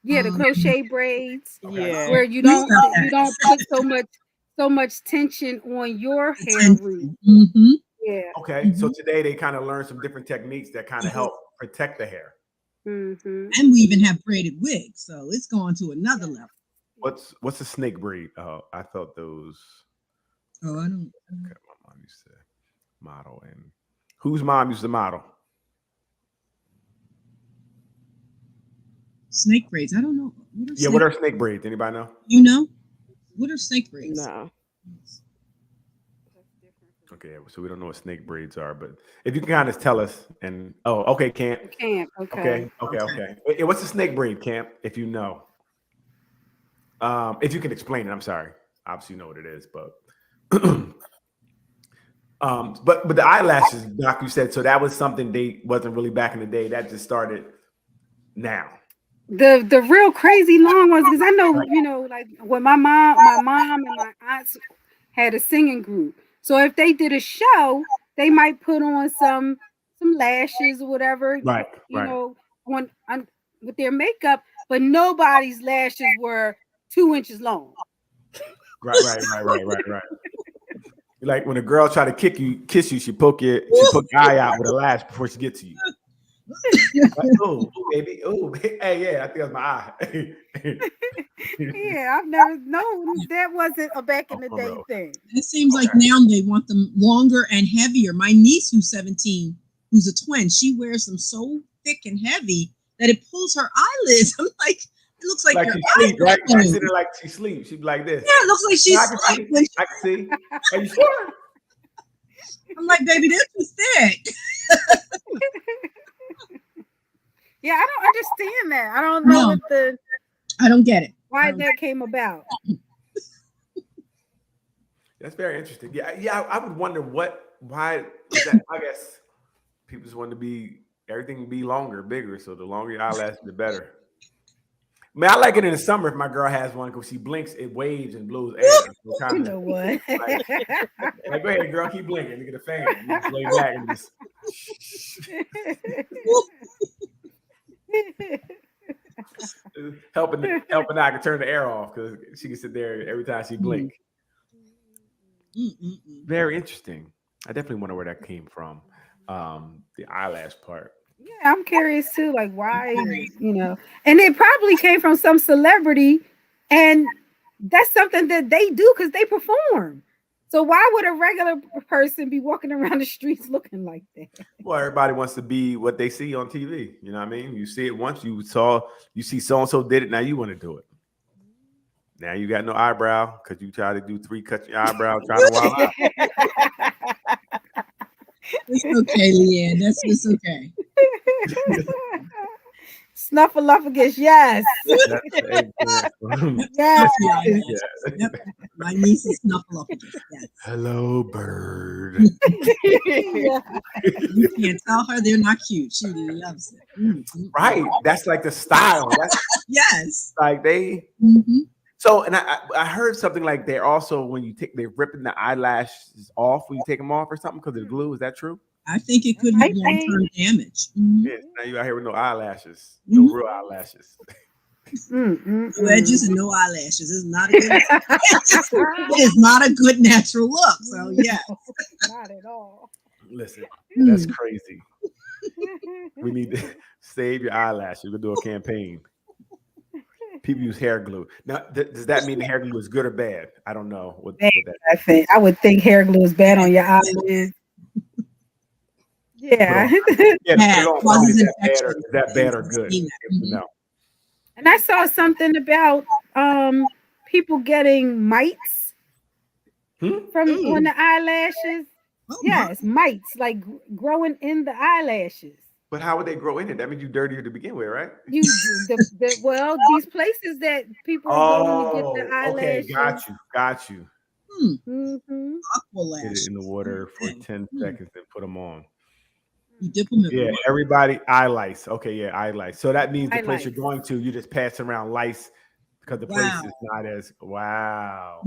The crochet braids. Okay. Yeah. Where you don't put so much tension on your hair root. Mm-hmm. Yeah. Okay. So today they kind of learned some different techniques that kind of help protect the hair. Mm-hmm. And we even have braided wigs, so it's going to another level. What's a snake braid? Oh, I thought those. Oh, I don't. Okay, my mom used to model, and whose mom used to model? Snake braids. I don't know. What are snake braids? Anybody know? You know? What are snake braids? No. Okay, so we don't know what snake braids are, but if you can kind of tell us, and okay, Camp. Okay. Okay. What's a snake braid, Camp? If you know, if you can explain it, I'm sorry. Obviously, you know what it is, but but the eyelashes, Doc, you said so that was something they wasn't really back in the day. That just started now. The real crazy long ones, because I know, like when my mom and my aunts had a singing group. So if they did a show, they might put on some lashes or whatever, you know, on with their makeup, but nobody's lashes were 2 inches long. Right. Like when a girl try to kiss you, she poke your eye out with a lash before she gets to you. Like, oh, baby. Oh, hey, yeah, I think that's my eye. Yeah, I've never known that wasn't a back in the day thing. It seems like now they want them longer and heavier. My niece, who's 17, who's a twin, she wears them so thick and heavy that it pulls her eyelids. I'm like, it looks like your she eyes sleep, right? are I sit there like she sleeps. She'd be like this. Yeah, it looks like she's I can see. Are you sure? I'm like, baby, they're too thick. Yeah, I don't understand that. I don't know I don't get it. Why that came about. That's very interesting. Yeah. I would wonder why is that? I guess people just want to be everything be longer, bigger. So the longer your eyelashes, the better. I mean, I like it in the summer if my girl has one because she blinks, it waves and blows air. So You know what? Like, go ahead, girl, keep blinking. Look at the fan. You just lay back and just. helping I can turn the air off because she can sit there every time she blink. Very interesting. I definitely wonder where that came from. The eyelash part. Yeah, I'm curious too. Like why, and it probably came from some celebrity, and that's something that they do because they perform. So why would a regular person be walking around the streets looking like that? Well, everybody wants to be what they see on TV. You know what I mean? You see it once, you see so-and-so did it, now you want to do it. Now you got no eyebrow because you try to do 3 cuts your eyebrow trying to wild out. It's okay, Leanne. It's okay. Snuffleupagus, yes. Yes. Yep. My niece is Snuffleupagus. Yes. Hello, bird. You can't tell her they're not cute. She loves it. Right. That's like the style. Yes. Like they. Mm-hmm. So, and I heard something like they're also when they're ripping the eyelashes off when you take them off or something because of the glue. Is that true? I think it could have long-term damage. Mm-hmm. Yeah, now you out here with no eyelashes, no real eyelashes. No edges and no eyelashes. It's not a good. It is not a good natural look. So yeah, not at all. Listen, that's Mm. crazy. We need to save your eyelashes. We're gonna do a campaign. People use hair glue. Now, does that mean the hair glue is good or bad? I don't know what that. I would think hair glue is bad on your eyelids. Yeah. Yeah, put it on. Causes Is that bad or infection. is that bad or I've good? seen that. Mhm. No. And I saw something about people getting mites from on the eyelashes. Oh, my. Yes, mites like growing in the eyelashes. But how would they grow in it? That means you dirtier to begin with, right? Well, these places that people are going to get the okay, eyelashes. got you. Mm-hmm. Aqua Get it lash. in the water for 10 seconds and put them on. You dip them in Yeah, water. everybody eye lice. Okay, yeah, eye lice. So that means the Eye place you're lice. going to, you just pass around lice because the place Wow. is not as wow.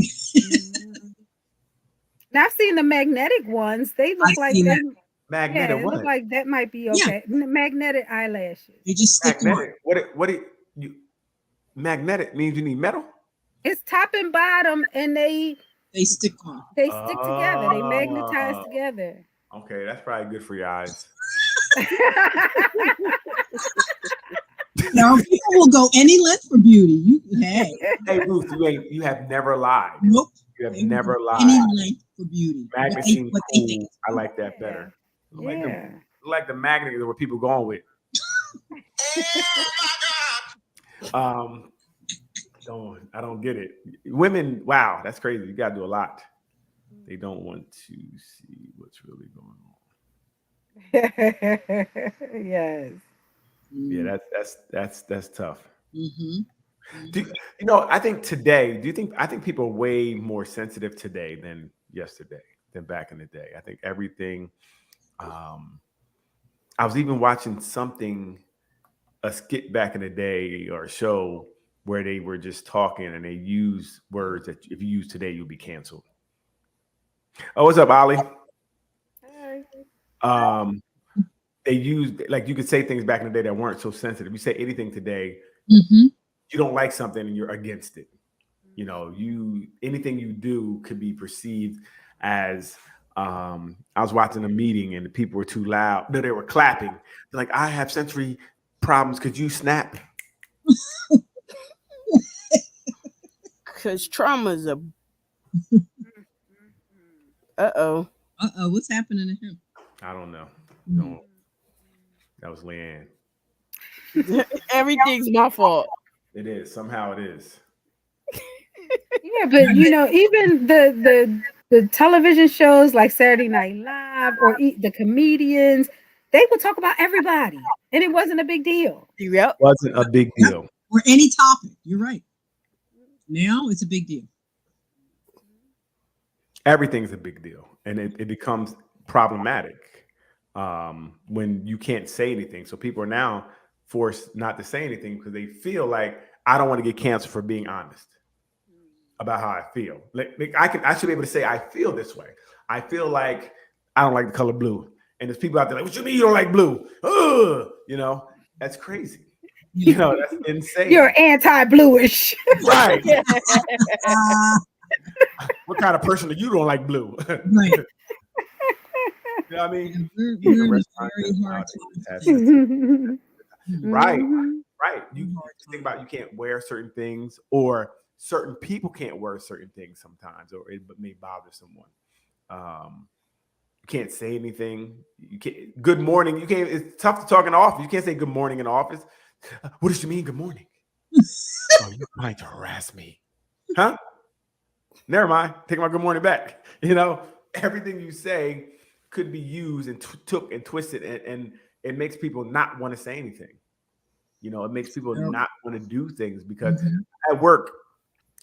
Now I've seen the magnetic ones. They look I've like seen they, that. Magnetic it what? look like that might be Yeah. okay. Magnetic eyelashes. You just stick them on. Magnetic. What you magnetic means you need metal? It's top and bottom, and they They stick on. stick together. They magnetize Oh. together. Okay, that's probably good for your eyes. Now people will go any length for beauty. Hey, Ruth, you have never lied. nope. You have They will never go lied. any length for beauty. Magnet What they seems think. cool. I like that better. Yeah. Like the magnet is what people going with. I don't get it. Women, wow, that's crazy. You gotta do a lot. They don't want to see what's really going on. Yes. Yeah, that's tough. Mm-hmm. I think today, I think people are way more sensitive today than yesterday, than back in the day. I think everything, I was even watching a skit back in the day or a show where they were just talking and they use words that if you use today, you'll be canceled. Oh, what's up, Ollie? They used, like, you could say things back in the day that weren't so sensitive. You say anything today, you don't like something and you're against it. You know, anything you do could be perceived as I was watching a meeting and the people were too loud. No, they were clapping. They're like, I have sensory problems. Could you snap? Because trauma's a What's happening to him? I don't know. No, that was Leanne. everything's my fault. It is. Somehow it is. Yeah, but even the television shows like Saturday Night Live or the comedians, they would talk about everybody, and it wasn't a big deal. Yep. Wasn't a big deal. Or any topic. You're right. Now it's a big deal. Everything's a big deal, and it becomes problematic when you can't say anything. So people are now forced not to say anything because they feel like, I don't want to get canceled for being honest about how I feel. Like I should be able to say I feel this way. I feel like I don't like the color blue, and there's people out there like, what you mean you don't like blue? Ugh! That's crazy. That's insane. You're anti-bluish, right? What kind of person are you don't like blue? Right. You know what I mean? We're in a very hard time. Right. You think about, you can't wear certain things, or certain people can't wear certain things sometimes, or it may bother someone. You can't say anything. You can't. Good morning. You can't. It's tough to talk in the office. You can't say good morning in the office. What does you mean, good morning? Oh, you're trying to harass me, huh? Never mind. Take my good morning back. Everything you say could be used and took and twisted, and it makes people not want to say anything. It makes people not want to do things because at work,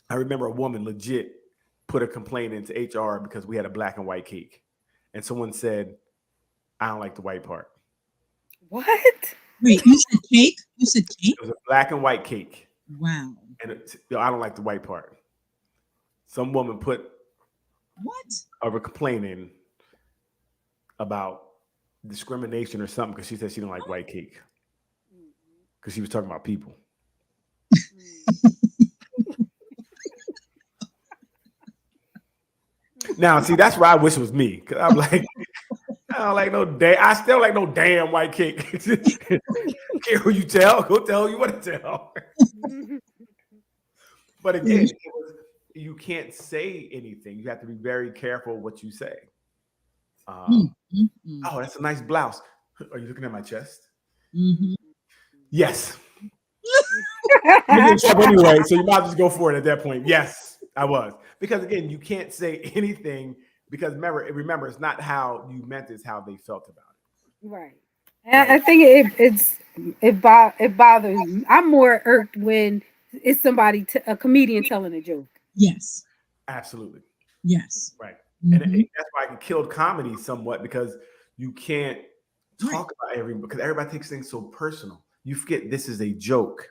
I remember a woman legit put a complaint into HR because we had a black and white cake, and someone said, I don't like the white part. What? Wait, you said cake? You said cake? It was a black and white cake. Wow. And I don't like the white part. Some woman put a complaint in about discrimination or something because she said she didn't like white cake. Because she was talking about people. Now, see, that's where I wish it was me. Because I'm like, I don't like no damn. I still like no damn white cake. Care who you tell. Go tell who you want to tell. But again, you can't say anything. You have to be very careful what you say. Oh, that's a nice blouse. Are you looking at my chest? Mm-hmm. Yes. You're in trouble anyway, so you might just go for it at that point. Yes, I was. Because again, you can't say anything because remember, it's not how you meant it, it's how they felt about it. Right. And I think it bothers me. I'm more irked when it's a comedian telling a joke. Yes. Absolutely. Yes. Right. And that's why it killed comedy somewhat, because you can't talk about because everybody takes things so personal. You forget this is a joke.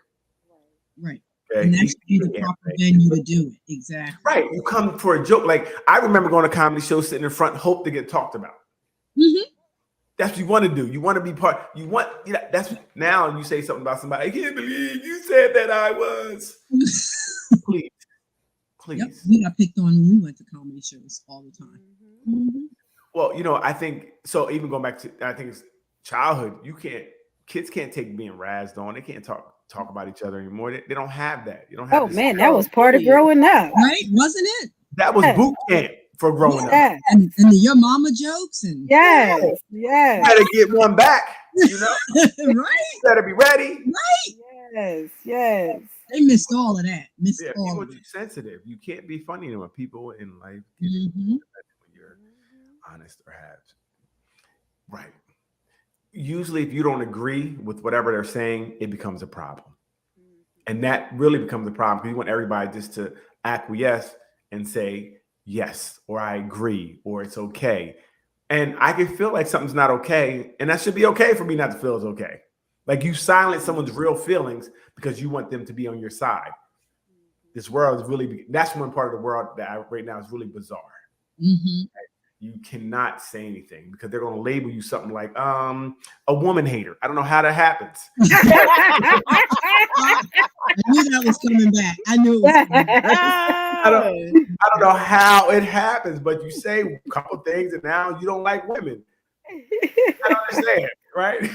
Right. Okay? And that should be the proper venue to do it. Exactly. Right. You come for a joke. Like I remember going to comedy shows, sitting in front, hope to get talked about. Mm-hmm. That's what you want to do. You want to be part. You want. That's now. You say something about somebody. I can't believe you said that. I was. Please. Yep. We got picked on when we went to comedy shows all the time. Mm-hmm. Well, I think so. Even going back to, I think it's childhood. Kids can't take being razzed on. They can't talk about each other anymore. They don't have that. You don't have. Oh man, that was part of growing up, right? Wasn't it? That was boot camp for growing up. And the your mama jokes and yes. You better get one back. Right? You better be ready. Right? Yes. They missed all of that. People are too sensitive. You can't be funny to when people in life when you're honest or have. Right. Usually, if you don't agree with whatever they're saying, it becomes a problem. And that really becomes a problem because you want everybody just to acquiesce and say, yes, or I agree, or it's okay. And I can feel like something's not okay. And that should be okay for me not to feel it's okay. Like you silence someone's real feelings because you want them to be on your side. This world is really, that's one part of the world that right now is really bizarre. Mm-hmm. You cannot say anything because they're going to label you something like a woman hater. I don't know how that happens. I knew that was coming back. I knew it was coming back. I don't know how it happens, but you say a couple things and now you don't like women. I don't understand, right?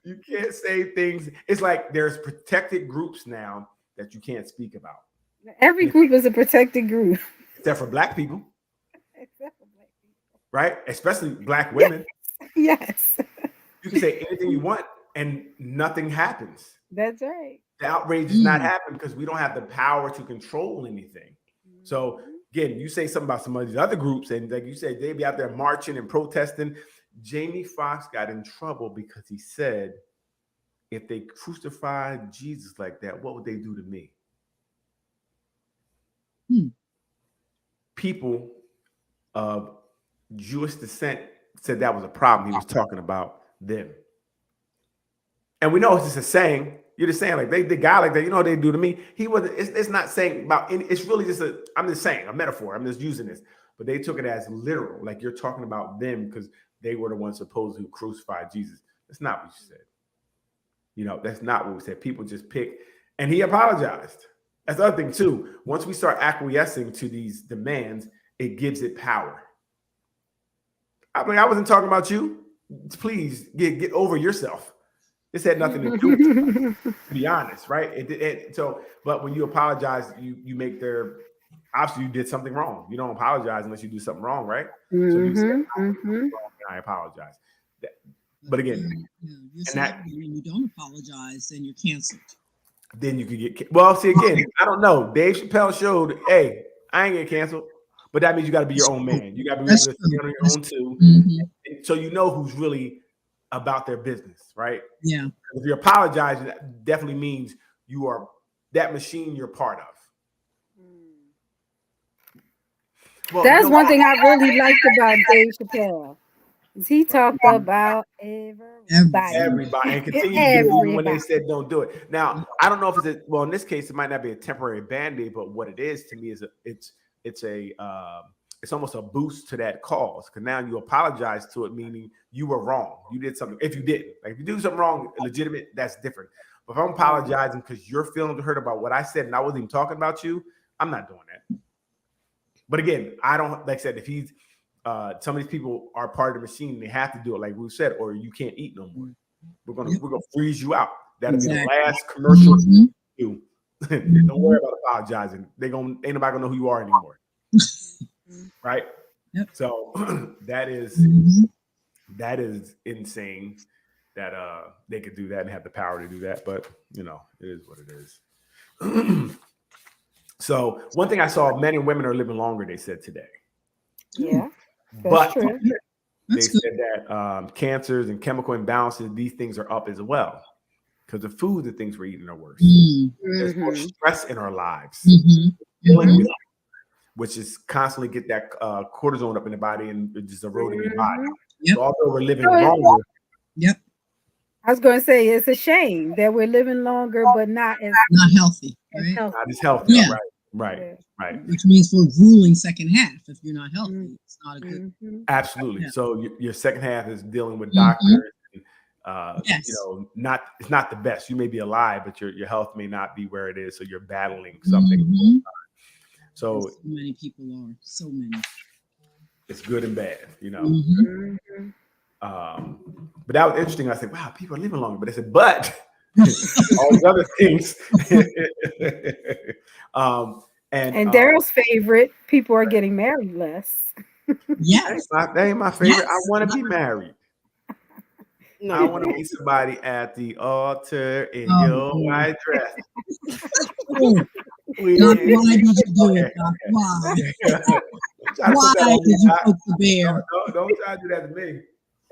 You can't say things. It's like there's protected groups now that you can't speak about. Every group is a protected group. Except for black people. Right? Especially black women. Yes. You can say anything you want and nothing happens. That's right. The outrage does not happen because we don't have the power to control anything. So again, you say something about some of these other groups and like you said, they'd be out there marching and protesting. Jamie Foxx got in trouble because he said, if they crucified Jesus like that, what would they do to me? People of Jewish descent said that was a problem. He was talking about them. And we know it's just a saying. You're just saying like the guy like that, what they do to me. He wasn't, it's not saying about any, it's really just I'm just saying a metaphor. I'm just using this. But they took it as literal. Like you're talking about them because they were the ones supposed to crucify Jesus. That's not what you said. That's not what we said. People just pick. And he apologized. That's the other thing too. Once we start acquiescing to these demands, it gives it power. I mean, I wasn't talking about you. Please get over yourself. This had nothing to do with it, to be honest, right? But when you apologize, you make obviously you did something wrong. You don't apologize unless you do something wrong, right? So you say, I apologize. But again, when you don't apologize, then you're canceled. Then you could get see again. I don't know. Dave Chappelle showed, hey, I ain't get canceled, but that means you got to be your own man. You got to be able to stand on your own too. Mm-hmm. So you know who's really about their business, right? Yeah. If you're apologizing, that definitely means you are that machine you're part of. Well, that's one thing I really liked about Dave Chappelle. He talked about everybody. And continue to do it when they said don't do it. Now, I don't know if in this case, it might not be a temporary band-aid, but what it is to me is it's almost a boost to that cause. Because now you apologize to it, meaning you were wrong. You did something. If you didn't, like if you do something wrong, legitimate, that's different. But if I'm apologizing because you're feeling hurt about what I said and I wasn't even talking about you, I'm not doing that. But again, I don't, like I said, if some of these people are part of the machine. They have to do it, like Ruth said, or you can't eat no more. We're gonna freeze you out. That'll be the last commercial you do. Don't worry about apologizing. Ain't nobody gonna know who you are anymore. Right? Yep. So that is insane that they could do that and have the power to do that. But it is what it is. So one thing I saw, men and women are living longer, they said today. Yeah. But true. they said that cancers and chemical imbalances, these things are up as well. Because the food, the things we're eating are worse. There's more stress in our lives, which is constantly get that cortisone up in the body and just eroding your body. So although we're living longer. Yep. I was going to say it's a shame that we're living longer, but not healthy. Right? Not as healthy. Yeah. Right. Which means for a grueling second half, if you're not healthy, it's not a good. Absolutely. Yeah. So your second half is dealing with doctors. Yes. It's not the best. You may be alive, but your health may not be where it is. So you're battling something. So many people are. So many. It's good and bad, But that was interesting. I said, wow, people are living longer. But they said, but all these other things. And Daryl's favorite, people are getting married less. Yes. That ain't my favorite. Yes. I want to be married. No, I want to be somebody at the altar in your white dress. Doc, why did you do it, Doc? Why? Why did you poke the bear? Don't try to do that to me.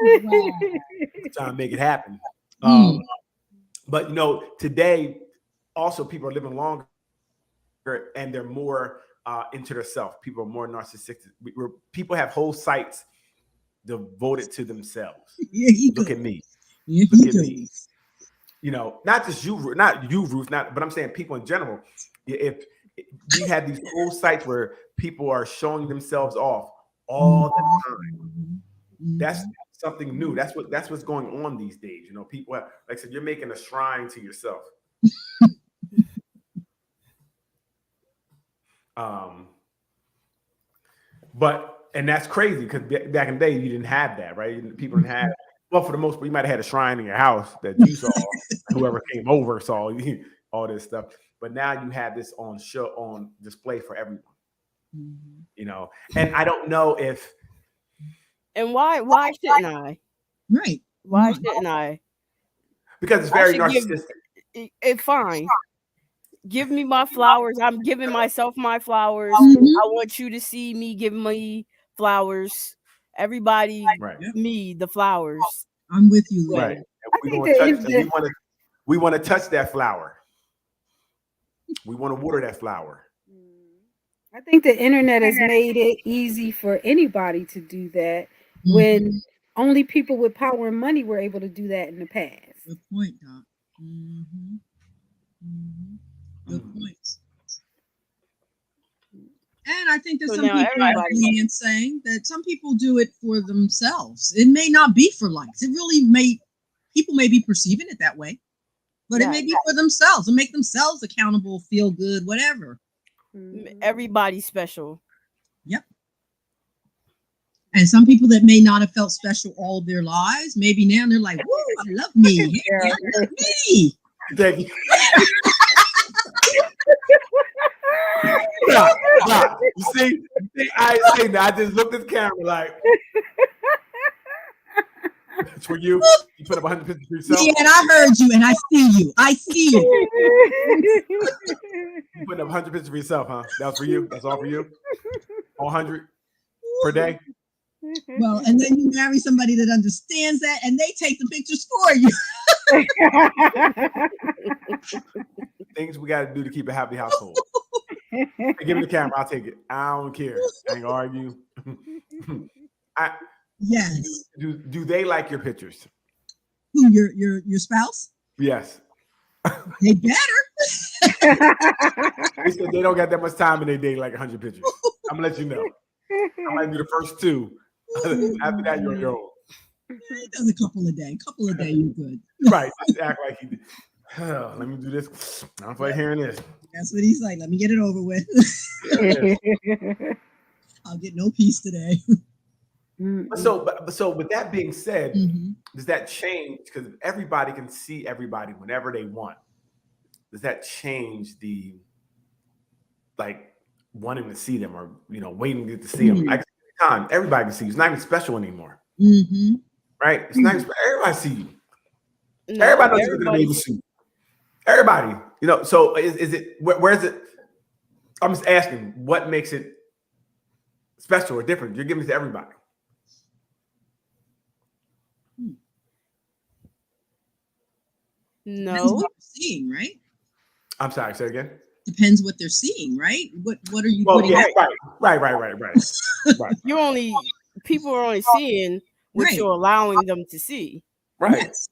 Wow. Trying to make it happen. But today also people are living longer and they're more into themselves. People are more narcissistic. People have whole sites devoted to themselves. Look at me. Look at me. Not just you, not you, Ruth, but I'm saying people in general. If you have these whole sites where people are showing themselves off all the time, that's something new. That's what's going on these days. People have, like I said, you're making a shrine to yourself. And that's crazy because back in the day you didn't have that, right? People didn't have. Well, for the most part, you might have had a shrine in your house that you saw. Whoever came over saw all this stuff. But now you have this on display for everyone. And I don't know if. And why shouldn't I? Right. Why shouldn't I? Because it's very narcissistic. Fine. Give me my flowers. I'm giving myself my flowers. I want you to see me give me flowers. Everybody, me the flowers. I'm with you, right? We want to touch that flower. We want to water that flower. I think the internet has made it easy for anybody to do that when only people with power and money were able to do that in the past. Good point, Doc. Good points. And I think that some people are saying that some people do it for themselves. It may not be for likes. It really people may be perceiving it that way, but it may be for themselves and make themselves accountable, feel good, whatever. Everybody's special. Yep. And some people that may not have felt special all of their lives, maybe now they're like, woo, I love me. I love me. Thank you. You see, I ain't saying that. I just looked at the camera like, it's for you. You put up 100 pictures for yourself. Yeah, and I heard you, and I see you. I see you. You put up 100 pictures for yourself, huh? That was for you. That's all for you. 100 per day. Well, and then you marry somebody that understands that, and they take the pictures for you. Things we got to do to keep a happy household. Give me the camera. I'll take it. I don't care. I ain't gonna argue. Yes. Do they like your pictures? Who, your spouse? Yes. They better. They said they don't got that much time in their day, like 100 pictures. I'm gonna let you know. I might do the first 2. After that, you're on your own. He does a couple a day. You're good. Right. Just act like he did. Let me do this. I don't feel like hearing this. That's what he's like. Let me get it over with. I'll get no peace today. So with that being said, Mhm. does that change? Because everybody can see everybody whenever they want. Does that change the like wanting to see them or waiting to see them? Like time, everybody can see you. It's not even special anymore, right? It's not even everybody see you. No, Everybody knows you're in a bathing suit. Everybody, So is it? Where is it? I'm just asking, what makes it special or different? You're giving it to everybody. No. Depends what you're seeing, right? I'm sorry, say again. Depends what they're seeing, right? What are you Well, putting yeah, out? right. People are only seeing what you're allowing them to see. Right. Yes.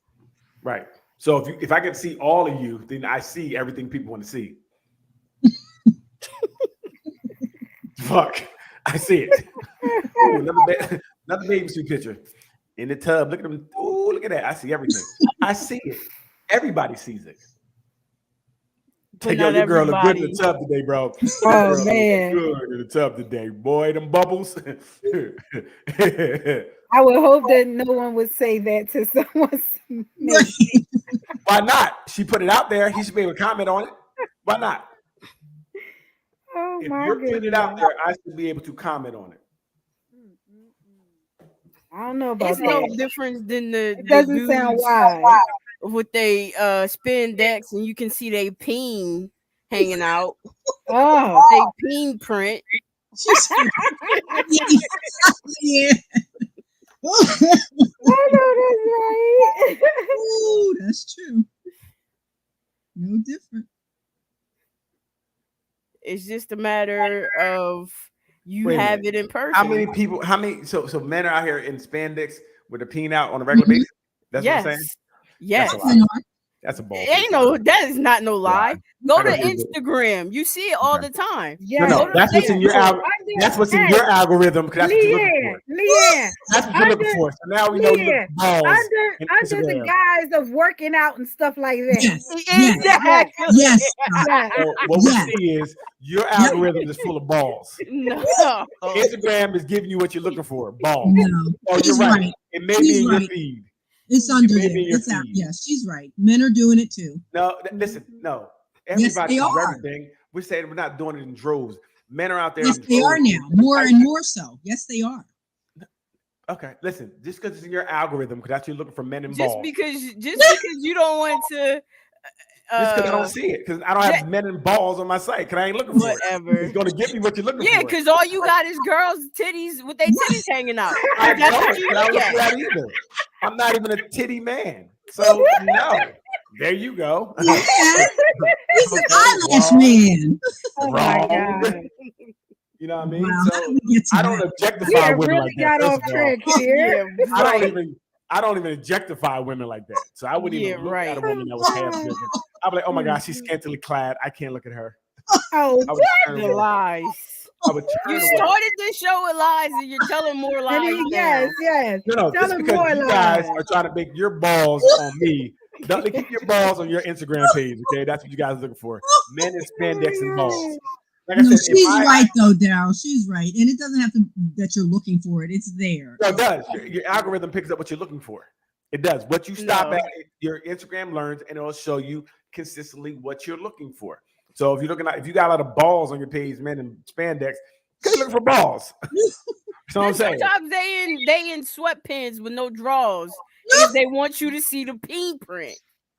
Right. So if I can see all of you, then I see everything people want to see. Fuck. I see it. Ooh, another baby suit picture. In the tub. Look at them. Ooh, look at that. I see everything. I see it. Everybody sees it. But Yo, not your girl look good in everybody. the tub today, bro. Oh man, Good in the tub today. Boy, them bubbles. I would hope that no one would say that to someone's mate. Why not? She put it out there. He should be able to comment on it. Why not? Oh If my you're goodness. putting it out there, I should be able to comment on it. I don't know about It's that. no difference than the It doesn't sound dudes wise. with they spandex and you can see they peen hanging out. Oh, They peen print. Yeah. I know that's right. Oh, that's true. No different. It's just a matter of you Wait a have minute. it in person. How many so men are out here in spandex with a peen out on a regular basis? That's what I'm saying? Yes. That's a lie. That's a ball. That is not no lie. Go to I gotta do Instagram. You see it all the time. Yeah. No, that's what's in your that's what's in your algorithm. That's what you're looking for. Leanne, That's what you're looking for. So now we know you look balls. under the guise of working out and stuff like that. Yes. Exactly. Yes. So what we see is your algorithm is full of balls. No. Instagram is giving you what you're looking for, balls. No. Oh, you're right. It may be in your feed. It's under may there. be in your It's out. feed. Yes, she's right. Men are doing it too. No, listen, no. Yes, Everybody they does are. everything. We're saying we're not doing it in droves. Men are out there. Yes, in they droves. are now. More and more so. Yes, they are. Okay, listen. Just because it's in your algorithm, because that's you're looking for men and Just balls. because you don't want to. Just because I don't see it, because I don't have men and balls on my site, because I ain't looking for Whatever. it. It's going to give me what you're looking for. Yeah, because all you got is girls' titties with their titties hanging out. I That's don't, what you but I look don't at. do that either. I'm not even a titty man. So no. There you go. Yeah. He's an eyelash man. Oh my Wrong. God. You know what I mean? Wow, So how did we get to I don't that? objectify We have women really like that. got off first of all. track here. Yeah, right. I don't even objectify women like that. So I wouldn't even look at a woman that was half business. I'd be like, oh my gosh, she's scantily clad. I can't look at her. Oh, I would turn The away. lies. I would turn You away. started this show with lies, and you're telling more lies. yes, yes. No, Tell just them because more you guys lies. are trying to make your balls on me. Don't keep your balls on your Instagram page, okay? That's what you guys are looking for. Men in spandex and balls. Like I No, said, she's right though, Daryl. She's right, and it doesn't have to that you're looking for it. It's there. No, it does. Your algorithm picks up what you're looking for. It does. What you stop No. at, your Instagram learns, and it'll show you consistently what you're looking for. So if you're looking at, if you got a lot of balls on your page, men in spandex, you're looking for balls. So I'm saying. Sometimes they in sweatpants with no drawers if they want you to see the peen print.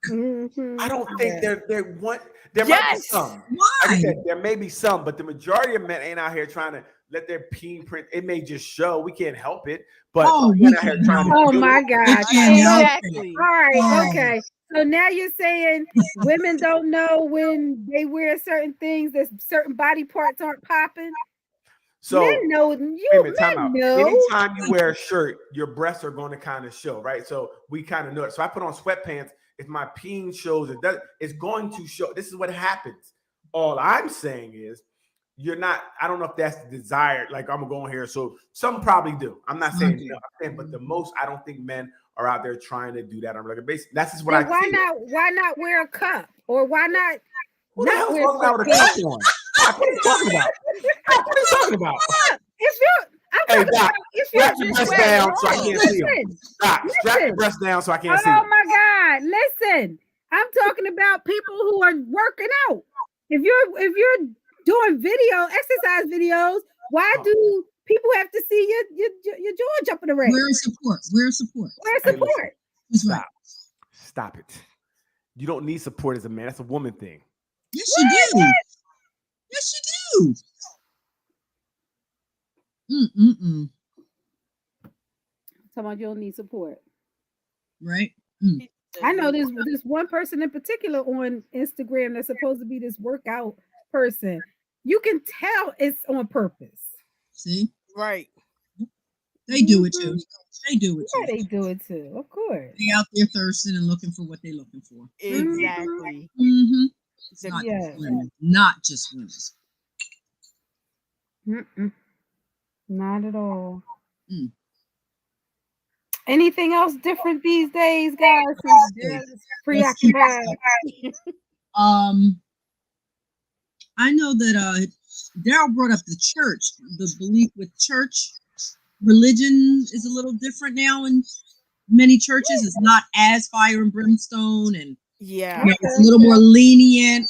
I don't think they want. There might be Yes. some. Why? Like I said, there may be some, but the majority of men ain't out here trying to let their peen print. It may just show. We can't help it, but Oh, men we out here can't trying to Oh do my it. God. They can't help Exactly. All right, Oh. okay. So now you're saying women don't know when they wear certain things, that certain body parts aren't popping. So Men know. wait a You minute, time out. men know. Anytime you wear a shirt, your breasts are going to kind of show, right? So we kind of know it. So I put on sweatpants. If my peen shows, it's going to show. This is what happens. All I'm saying is, you're not. I don't know if that's the desired. Like I'm gonna go in here. So some probably do. I'm not saying no. I'm saying, but the most, I don't think men are out there trying to do that on a regular basis. That's just what Then I why see. why not wear a cup? Or why not? Who the not hell's wear walking out with a sweatpants? cup on? What are you talking about? What are you talking about? If you, I'm Hey, Doc, If strap you your just breast wear down so I clothes, can't see them. listen, Doc, strap your listen. breast down so I can't see Oh them. my God! Listen, I'm talking about people who are working out. If you're doing exercise videos, why do people have to see your jaw jumping around? We're support. We're support. Where's Hey, support? That's right. Stop it. You don't need support as a man. That's a woman thing. Yes, you do. Yes, you do. Talking about you don't need support. Right. I know there's one person in particular on Instagram that's supposed to be this workout person. You can tell it's on purpose. See? Right. They do it too. They do it Yeah, too. they do it too. Of course. They out there thirsting and looking for what they're looking for. Exactly. Mm-hmm. It's not Yeah. just women. Not just women. Not at all. Mm. Anything else different these days, guys? Preoccupied. I know that Daryl brought up the church. The belief with church religion is a little different now in many churches. It's not as fire and brimstone, and Yeah. it's a little more lenient.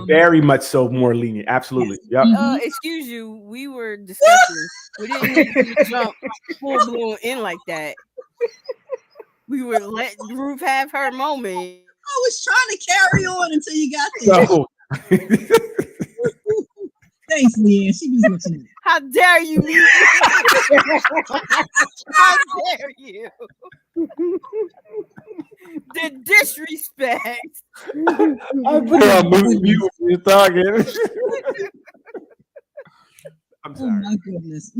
Very much so, more lenient. Absolutely. Yes. Yep. Excuse you. We were discussing. We didn't need to jump full blown in like that. We were letting Ruth have her moment. I was trying to carry on until you got there. So, Thanks, Leanne. She was looking at it. How dare you, Leanne? How dare you? The disrespect. I put it on mute when you're talking. I'm Oh sorry. my goodness.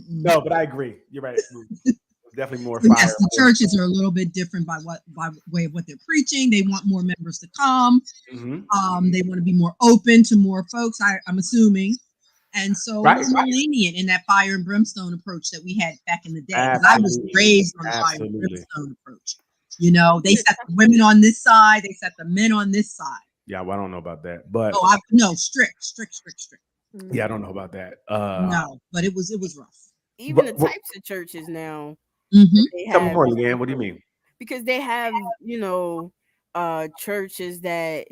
No, but I agree. You're right. Definitely more So fire. yes, the churches are a little bit different by way of what they're preaching. They want more members to come. Mm-hmm. They want to be more open to more folks. I'm assuming, and so Right, it was more lenient in that fire and brimstone approach that we had back in the day. 'Cause I was Absolutely. raised on the fire and Absolutely. brimstone approach. You know, they set the women on this side, they set the men on this side. Yeah, well, I don't know about that, but No, strict. yeah, I don't know about that. No, but it was rough. Even the But- types of churches now. Mm-hmm. They Tell me have, more, Leanne. What do you mean? because they have, churches that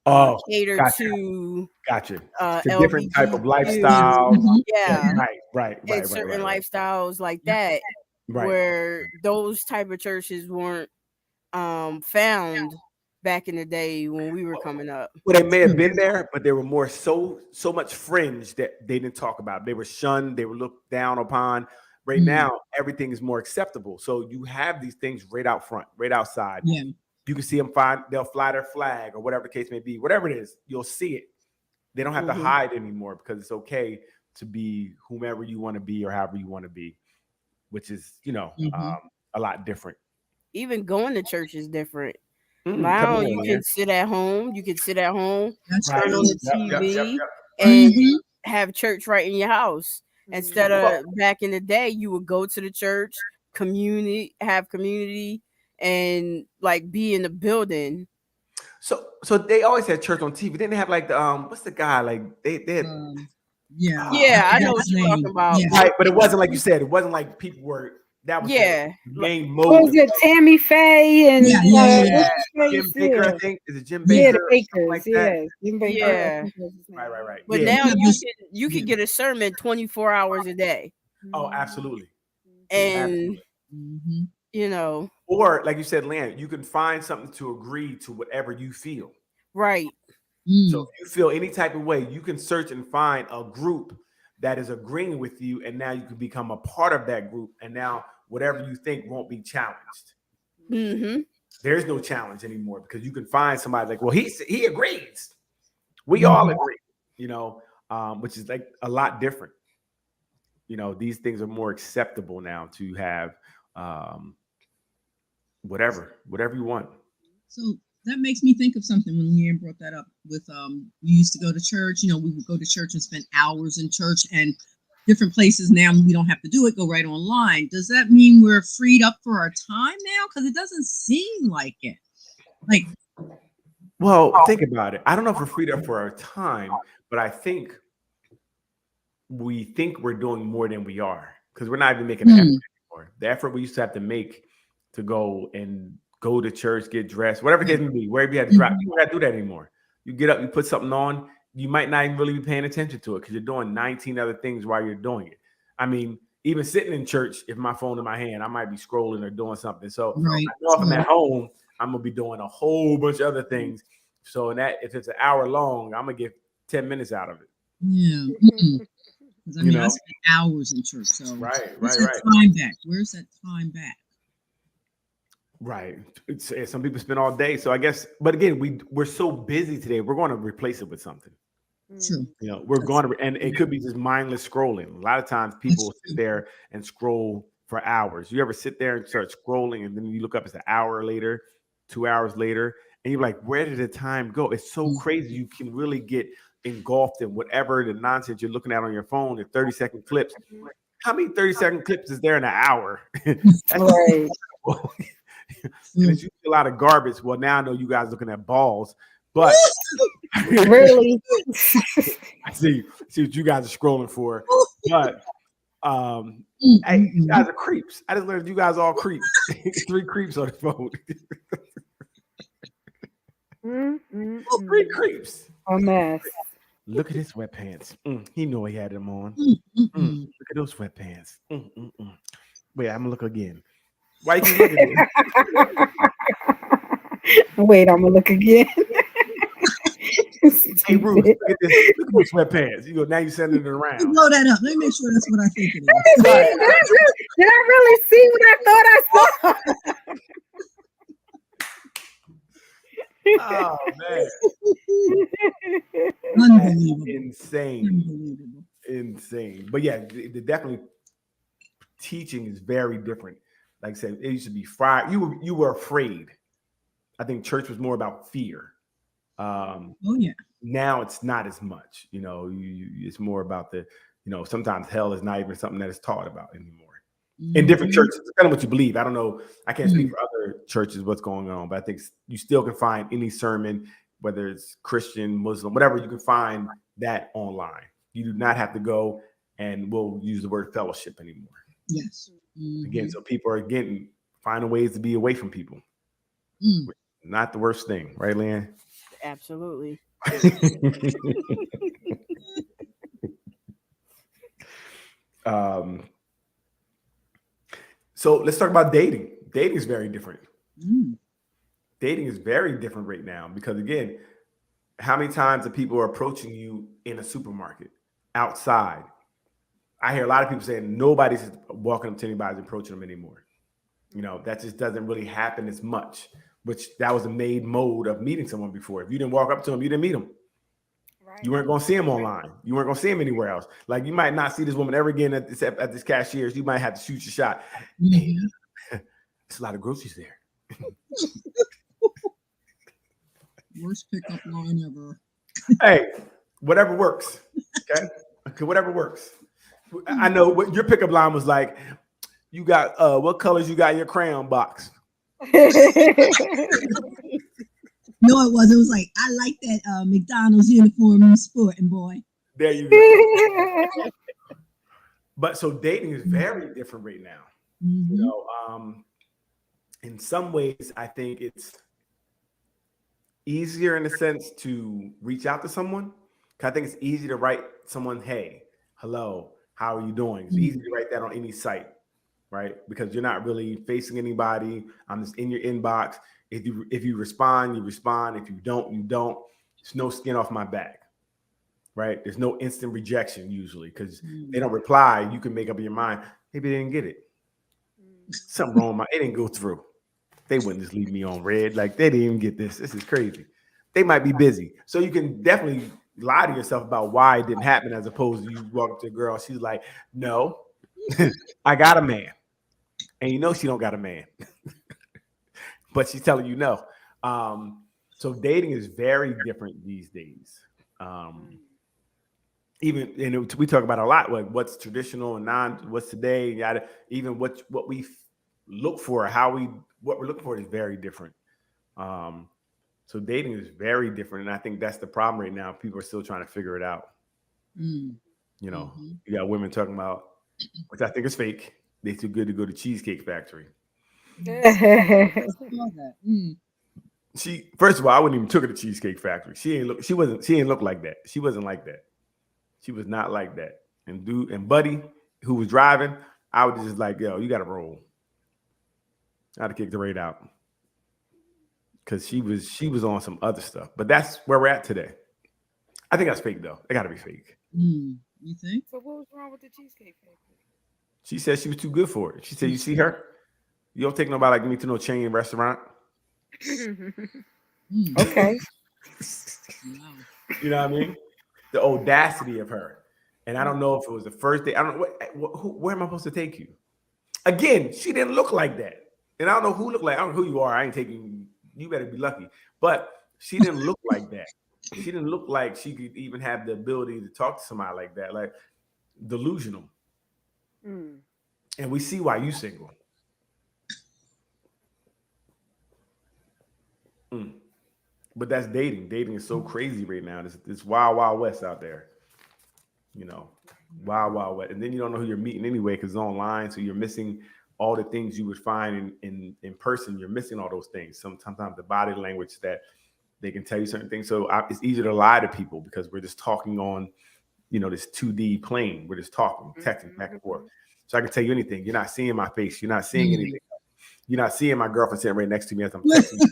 Oh, cater gotcha. to Gotcha. It's a different type of LGBTQ. lifestyle. Yeah. Right. And certain lifestyles like that, Right. where those type of churches weren't found back in the day when we were coming up. Well, they may have been there, but they were more so much fringe that they didn't talk about. They were shunned. They were looked down upon. Right now, everything is more acceptable. So you have these things right out front, right outside. Yeah. You can see them they'll fly their flag or whatever the case may be. Whatever it is, you'll see it. They don't have to hide anymore because it's okay to be whomever you want to be or however you want to be, which is, a lot different. Even going to church is different. Come Now on, you man. can sit at home. You can sit at home, That's turn right. on the Yep. TV, and Mhm. have church right in your house. Instead of back in the day, you would go to the church, have community, and like be in the building. So they always had church on TV. Didn't they have like the what's the guy like they had Yeah, I know what you're talking about. Yeah. right, but it wasn't like you said. It wasn't like people were that was Yeah. the main What was motive. it? Tammy Faye and Yeah. Jim Baker, I think. Is it Jim Yeah, Baker? the or something Bakers, like that? Jim Baker, Yeah. I think was his name. Right. But Yeah. now Yeah. you can get a sermon 24 hours a day. Oh, absolutely. And Mhm. Or like you said, Lan, you can find something to agree to whatever you feel. right. So if you feel any type of way, you can search and find a group that is agreeing with you, and now you can become a part of that group. And now whatever you think won't be challenged. There's no challenge anymore because you can find somebody like, well, he agrees. We all agree, which is like a lot different. These things are more acceptable now to have whatever you want. So that makes me think of something when Leanne brought that up with we used to go to church, we would go to church and spend hours in church, and different places now we don't have to do it, go right online. Does that mean we're freed up for our time now? Because it doesn't seem like it. Well, think about it. I don't know if we're freed up for our time, but I think we think we're doing more than we are. because we're not even making the effort anymore. The effort we used to have to make to go to church, get dressed, whatever the case may be, wherever you had to drop, you don't have to do that anymore. You get up, you put something on, you might not even really be paying attention to it because you're doing 19 other things while you're doing it. I mean, even sitting in church, if my phone in my hand, I might be scrolling or doing something. So I know if I'm at home, I'm gonna be doing a whole bunch of other things. So if it's an hour long, I'm gonna get 10 minutes out of it. Yeah. I mean, I spend hours in church. So right. Time back? Where's that time back? Right. Some people spend all day. So I guess, but again, we're so busy today. We're going to replace it with something. True. We're going to, and it could be just mindless scrolling. A lot of times people sit there and scroll for hours. You ever sit there and start scrolling and then you look up, it's an hour later, 2 hours later, and you're like, where did the time go? It's so crazy. You can really get engulfed in whatever the nonsense you're looking at on your phone, the 30-second clips. How many 30-second clips is there in an hour? Right. And it's usually a lot of garbage. Well, now I know you guys looking at balls, but really, I see what you guys are scrolling for. But hey, you guys are creeps. I just learned you guys all creeps. 3 creeps on the phone. 3 creeps. A mess. Look at his sweatpants. He knew he had them on. Look at those sweatpants. Wait, I'm gonna look again. Why you keep looking at this? Wait, I'm gonna look again. Hey, Bruce, look at this. Look at those sweatpants. You go now. You're sending it around. Blow that up. Let me make sure that's what I think it is. Did I really see what I thought I saw? Oh man, Unbelievable. Insane. But yeah, definitely teaching is very different. Like I said, it used to be fried. You were afraid. I think church was more about fear. Oh yeah. Now it's not as much. It's more about the. Sometimes hell is not even something that is taught about anymore. In different churches, it's kind of what you believe. I don't know. I can't speak for other churches what's going on, but I think you still can find any sermon, whether it's Christian, Muslim, whatever. You can find that online. You do not have to go, and we'll use the word fellowship anymore. Yes. Again, so people are finding ways to be away from people. Not the worst thing, right, Leanne? Absolutely. So let's talk about dating. Dating is very different. Dating is very different right now because, again, how many times are people approaching you in a supermarket, outside? I hear a lot of people saying nobody's walking up to anybody approaching them anymore. That just doesn't really happen as much, which that was a made mode of meeting someone before. If you didn't walk up to them, you didn't meet them. Right. You weren't going to see him online. You weren't going to see him anywhere else. Like you might not see this woman ever again at this cashier's. You might have to shoot your shot. Hey, it's a lot of groceries there. Worst pickup line ever. Hey, whatever works. Okay, whatever works. I know what your pickup line was like. You got what colors you got in your crayon box? No, it wasn't. It was like, I like that McDonald's uniform you sporting, boy. There you go. But so dating is very different right now. In some ways, I think it's easier in a sense to reach out to someone. I think it's easy to write someone, hey, hello, how are you doing? It's easy to write that on any site, right? Because you're not really facing anybody. I'm just in your inbox. If you respond, you respond. If you don't, you don't. There's no skin off my back, right? There's no instant rejection usually because they don't reply. You can make up your mind. Maybe they didn't get it. Something wrong with it didn't go through. They wouldn't just leave me on red. Like they didn't even get this. This is crazy. They might be busy. So you can definitely lie to yourself about why it didn't happen as opposed to you walk up to a girl. She's like, no, I got a man. And she don't got a man. But she's telling you no. So dating is very different these days. Even we talk about a lot. What's traditional and what's today. Even what we look for, what we're looking for is very different. So dating is very different, and I think that's the problem right now. People are still trying to figure it out. You got women talking about which I think is fake. They too good to go to Cheesecake Factory. I saw that. She, first of all, I wouldn't even took her to Cheesecake Factory. She didn't look like that. She wasn't like that. She was not like that. And Buddy, who was driving, I was just like, yo, you gotta roll. I'd have kicked her right out. Because she was on some other stuff. But that's where we're at today. I think that's fake though. It gotta be fake. You think? So what was wrong with the Cheesecake Factory? She said she was too good for it. She said, you see her? You don't take nobody like me to no chain restaurant. Okay. Wow. You know what I mean? The audacity of her. And I don't know if it was the first day. I don't know where am I supposed to take you? Again, she didn't look like that. And I don't know who looked like. I don't know who you are. I ain't taking you. You better be lucky. But she didn't look like that. She didn't look like she could even have the ability to talk to somebody like that. Like delusional. And we see why you single. But that's dating. Dating is so crazy right now. This wild, wild west out there. You know, wild, wild west. And then you don't know who you're meeting anyway because it's online. So you're missing all the things you would find in person. You're missing all those things. Sometimes the body language that they can tell you certain things. So it's easier to lie to people because we're just talking on, this 2D plane. We're just talking, texting back and forth. So I can tell you anything. You're not seeing my face. You're not seeing anything. You're not seeing my girlfriend sitting right next to me as I'm texting you.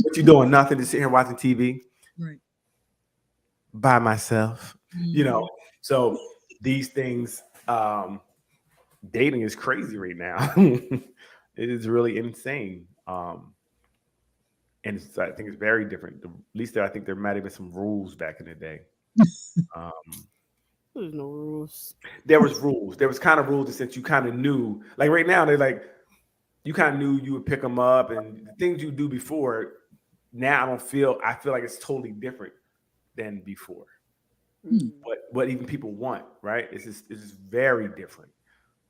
What you doing? Nothing. Just sitting here watching TV. Right. By myself. So these things, dating is crazy right now. It is really insane. And I think it's very different. At least I think there might have been some rules back in the day. There's no rules. There was rules. There was kind of rules that you kind of knew. Like right now, they're like, you kind of knew you would pick them up and the things you do before. Now I feel like it's totally different than before. But what even people want, right? It's just very different.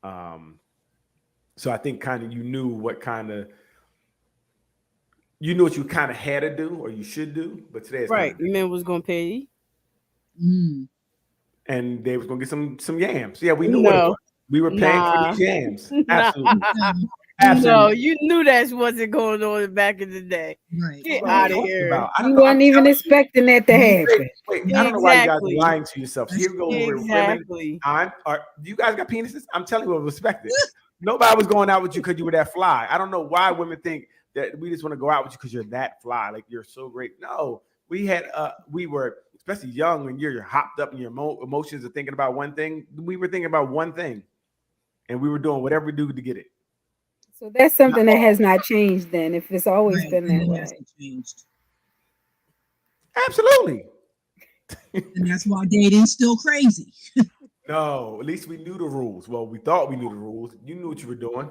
So I think kind of you knew what you kind of had to do or you should do. But today it's right. The man was gonna pay. And they was gonna get some yams. Yeah, we knew what it was. We were paying for these yams. Absolutely. Absolutely. No, you knew that wasn't going on back in the day. Right. Get out of here. You weren't even expecting that to happen. Wait, I don't know why you guys are lying to yourselves. Here we go over Exactly. women. You guys got penises? I'm telling you what was expected. Nobody was going out with you because you were that fly. I don't know why women think that we just want to go out with you because you're that fly. Like you're so great. No, we were, especially young when you're hopped up in your emotions of thinking about one thing. We were thinking about one thing and we were doing whatever we do to get it. So that's something that has not changed then, if it's always been that way. Changed. Absolutely. And that's why dating's still crazy. No, at least we knew the rules. Well, we thought we knew the rules. You knew what you were doing.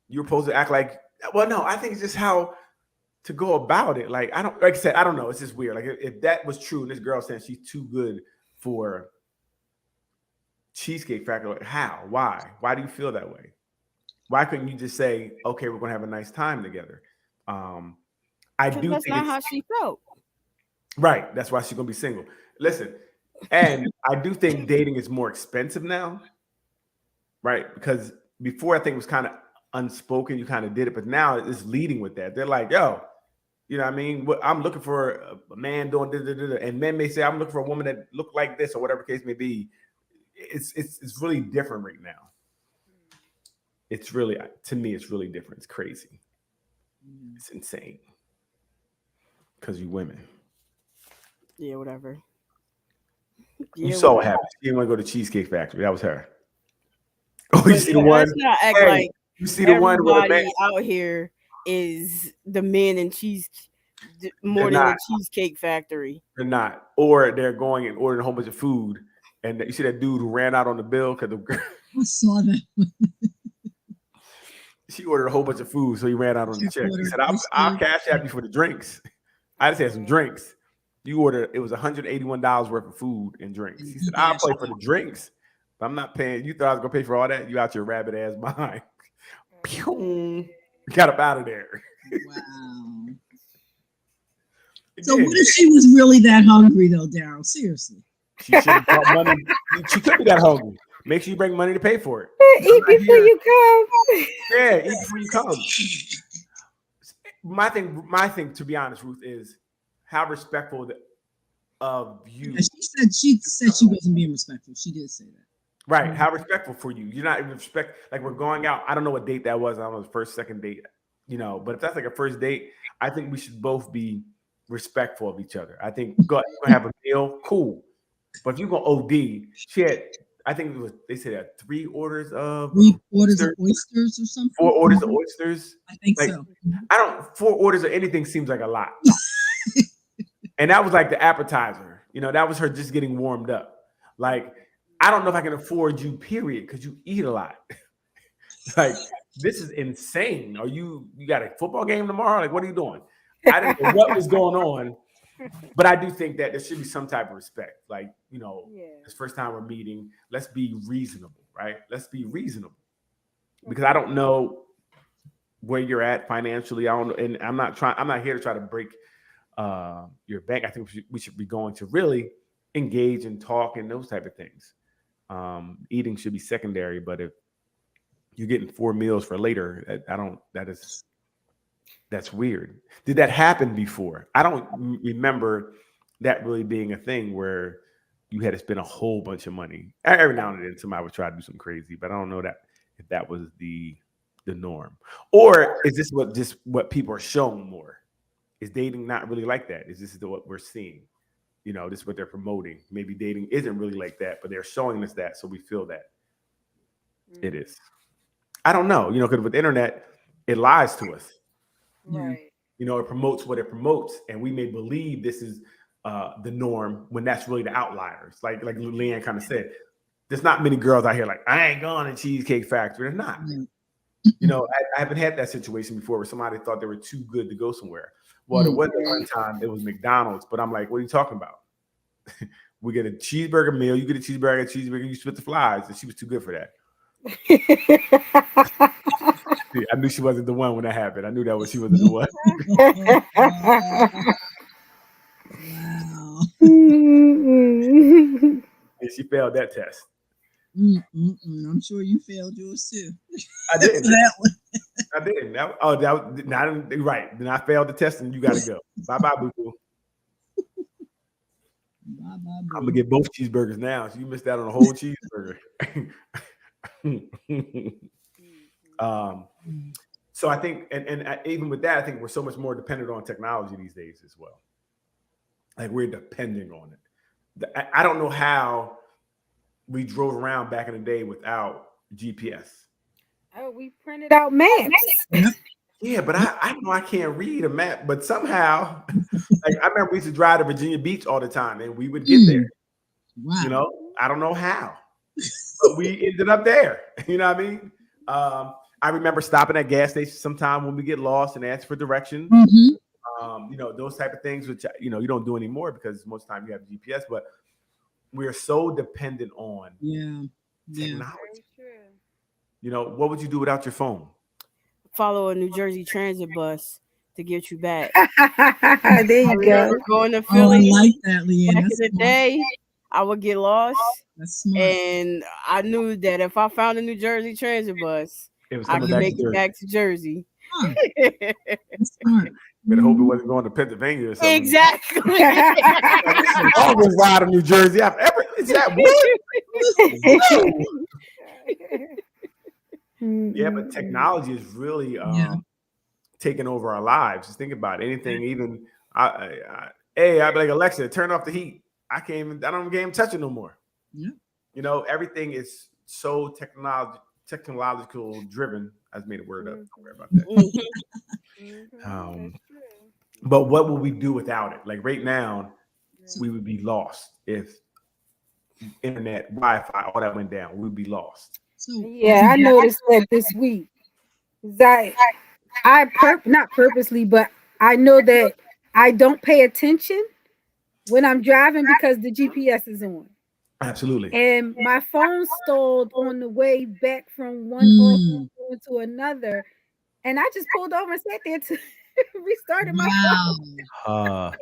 You were supposed to act like, well, no, I think it's just how to go about it. Like, like I said, I don't know. It's just weird. Like if that was true and this girl saying she's too good for Cheesecake Factory, like, how? Why do you feel that way? Why couldn't you just say, okay, we're going to have a nice time together? I do that's think not how she felt. Right. That's why she's going to be single. Listen, and I do think dating is more expensive now, right? Because before I think it was kind of unspoken, you kind of did it, but now it's leading with that. They're like, yo, you know what I mean? I'm looking for a man doing da-da-da-da. And men may say, I'm looking for a woman that look like this or whatever case may be. It's really different right now. It's really, to me, it's really different. It's crazy. It's insane. Because you women. Yeah, whatever. You saw what happened. She didn't want to go to Cheesecake Factory. That was her. Oh, you see the one? Let's not act like you see the one with a man out here is the man in cheese more than the Cheesecake Factory. They're not. Or they're going and ordering a whole bunch of food. And you see that dude who ran out on the bill because I saw that. She ordered a whole bunch of food, so he ran out on the check. He said, I'll cash app you for the drinks. I just had some drinks. You ordered, it was $181 worth of food and drinks. He said, I'll pay for the drinks, but I'm not paying. You thought I was going to pay for all that? You out your rabbit ass behind. Got up out of there. Wow. So what if she was really that hungry, though, Daryl? Seriously. She should have brought money. She could be that hungry. Make sure you bring money to pay for it. Eat before you come. Yeah, eat before you come. My thing, to be honest, Ruth, is how respectful of you. Yeah, she said she wasn't being respectful. She did say that. Right. How respectful for you. You're not even respect. Like, we're going out. I don't know what date that was. I don't know, the first, second date, but if that's like a first date, I think we should both be respectful of each other. I think go have a meal, cool. But if you're going to OD, shit, I think they said 3 orders of oysters or something. 4 orders of oysters. I think so. 4 orders of anything seems like a lot. And that was like the appetizer. That was her just getting warmed up. Like, I don't know if I can afford you, period, because you eat a lot. Like, this is insane. You got a football game tomorrow? Like, what are you doing? I didn't know what was going on. But I do think that there should be some type of respect. Like, This first time we're meeting, let's be reasonable, right? Let's be reasonable. Because I don't know where you're at financially. I don't know, and I'm not here to try to break your bank. I think we should be going to really engage and talk and those type of things. Eating should be secondary, but if you're getting 4 meals for later, that's weird. Did that happen before? I don't remember that really being a thing where you had to spend a whole bunch of money. Every now and then somebody would try to do something crazy, but I don't know if that was the norm. Or is this what people are showing more? Is dating not really like that? Is this what we're seeing? This is what they're promoting. Maybe dating isn't really like that, but they're showing us that, so we feel that it is. I don't know, because with the internet, it lies to us. Right. It promotes what it promotes, and we may believe this is the norm when that's really the outliers. Like Leanne kind of said, there's not many girls out here like, I ain't going to Cheesecake Factory. They're not. I haven't had that situation before where somebody thought they were too good to go somewhere. Well, there was one time it was McDonald's, but I'm like, what are you talking about? We get a cheeseburger meal. You get a cheeseburger, you split the flies, and she was too good for that. I knew she wasn't the one when that happened. I knew that she wasn't the one. Wow. And she failed that test. I'm sure you failed yours too. I didn't. That one. I didn't. Right. Then I failed the test, and you got to go. Bye, boo boo. Bye, I'm gonna get both cheeseburgers now. So you missed out on a whole cheeseburger. So I think, and even with that, I think we're so much more dependent on technology these days as well. Like, we're depending on it. I don't know how we drove around back in the day without GPS. Oh, we printed out maps. Yeah, but I know I can't read a map, but somehow, like, I remember we used to drive to Virginia Beach all the time, and we would get there. Wow. I don't know how, but we ended up there. You know what I mean? I remember stopping at gas stations sometime when we get lost and ask for directions. Those type of things, which you don't do anymore because most of the time you have GPS, but we're so dependent on technology. What would you do without your phone? Follow a New Jersey Transit bus to get you back. There you go. Going to Philly. I like that, Leanne. Back in the day, I would get lost. That's smart. And I knew that if I found a New Jersey Transit bus, I could make it back to Jersey. Huh. That's smart. Better hope it wasn't going to Pennsylvania or something. Exactly. This is the longest ride of New Jersey I've ever. Is that what? Yeah, but technology is really taking over our lives. Just think about it. Anything, even I'd be like, Alexa, turn off the heat. I don't even touch it no more. Yeah. Everything is so technological driven. I just made a word up. Don't worry about that. But what would we do without it? Like right now, we would be lost if internet, Wi-Fi, all that went down. We would be lost. Yeah, I noticed that this week. Not purposely, but I know that I don't pay attention when I'm driving because the GPS is on. Absolutely. And my phone stalled on the way back from one to another, and I just pulled over and sat there to restarted my phone.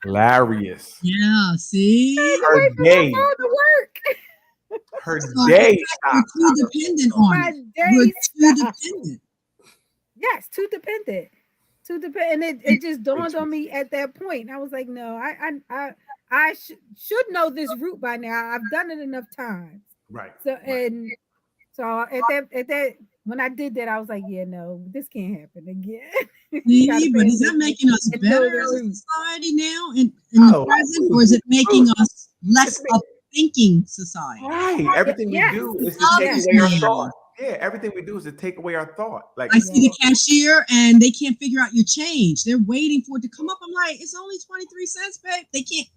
hilarious. Yeah, see? Her day, All the work. her So day we're stopped. too dependent on My it. day We're too stopped. dependent. Yes, too dependent. Too dependent. And it just dawned on me at that point. And I was like, no, I should know this route by now. I've done it enough times. Right. So right. and so at that when I did that, I was like, yeah, no, this can't happen again. See, but is that making us and know better the as a route. society now in the Oh, present, or is it making us less It's of a thinking society? Right. Everything Yes. we do is to take Yes. away our Yeah. thought. Yeah, everything we do is to take away our thought. Like I see the cashier and they can't figure out your change. They're waiting for it to come up. I'm like, it's only 23 cents, babe. They can't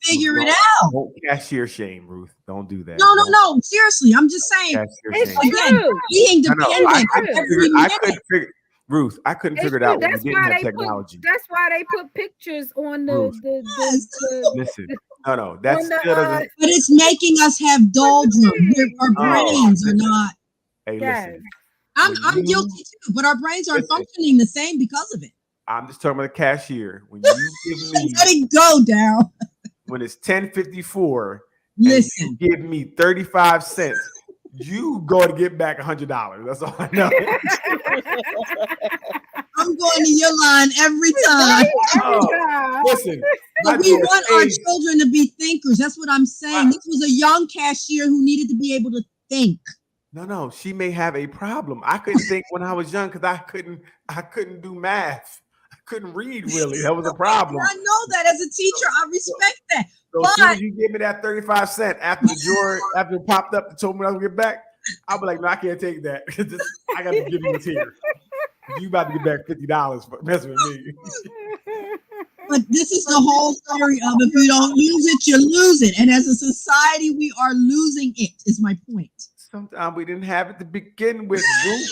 figure it out. Don't cashier shame, Ruth. Don't do that. No. Seriously, I'm just saying. Cashier It's shame. Again, true. being I know. dependent I on couldn't every minute. figure Ruth, I couldn't It's figure it true. out when we That's didn't why have they technology. that's why they put pictures on the Ruth. Listen, no, that's on the, still doesn't. But it's making us have doldrum. Our brains are not. Hey, yes. listen. I'm When you- guilty too, but our brains aren't Listen. functioning the same because of it. I'm just talking about the cashier. When you give me, Let it go down. when it's 10:54, Listen, and you give me 35 cents, you go to get back $100. That's all I know. I'm going to your line every time. Oh, listen, But I we do a want our stage- children to be thinkers. That's what I'm saying. This was a young cashier who needed to be able to think. No, she may have a problem. I couldn't think when I was young because I couldn't do math. I couldn't read really. That was a problem. I know that as a teacher, I respect that. So as soon as you give me that 35 cents after the drawer, after it popped up and told me I was gonna get back, I'll be like, no, I can't take that. I gotta give you this here. You about to get back $50 for messing with me. But this is the whole story of if you don't use it, you lose it. And as a society, we are losing it, is my point. Sometimes we didn't have it to begin with, Ruth.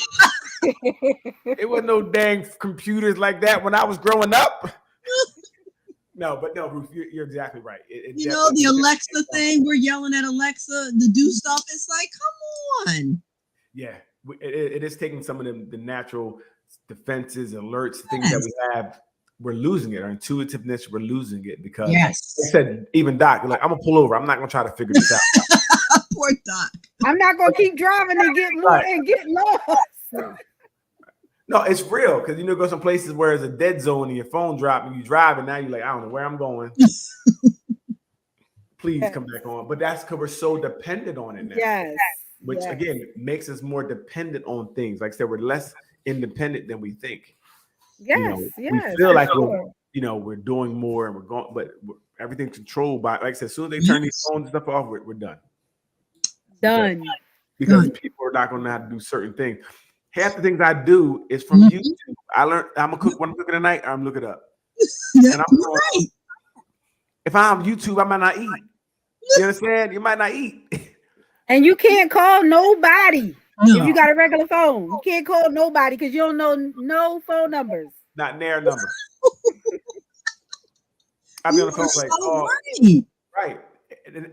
It wasn't no dang computers like that when I was growing up. No, Ruth, you're exactly right. You know, the Alexa thing, we're yelling at Alexa to do stuff. It's like, come on. Yeah, it is taking some of the natural defenses, alerts, things that we have. We're losing it. Our intuitiveness, we're losing it because I said, even Doc, like, I'm gonna pull over. I'm not gonna try to figure this out. Poor Doc. I'm not gonna keep driving and get more and get lost. No, it's real because go some places where it's a dead zone and your phone dropped and you drive and now you're like, I don't know where I'm going. Please come back on. But that's because we're so dependent on it now. Yes. Which again makes us more dependent on things. Like I said, we're less independent than we think. Yes, we feel like we're doing more and we're going, but everything's controlled by, like I said, as soon as they turn these phones and stuff off, we're done. Done. Because people are not going to know how to do certain things. Half the things I do is from YouTube. I learned I'm gonna cook when I'm cooking tonight. I'm looking it up. And I'm going, if I'm YouTube, I might not eat. You understand? You might not eat. And you can't call nobody No. if you got a regular phone. You can't call nobody because you don't know no phone numbers. Not their number. I'll be on the phone like, oh, right.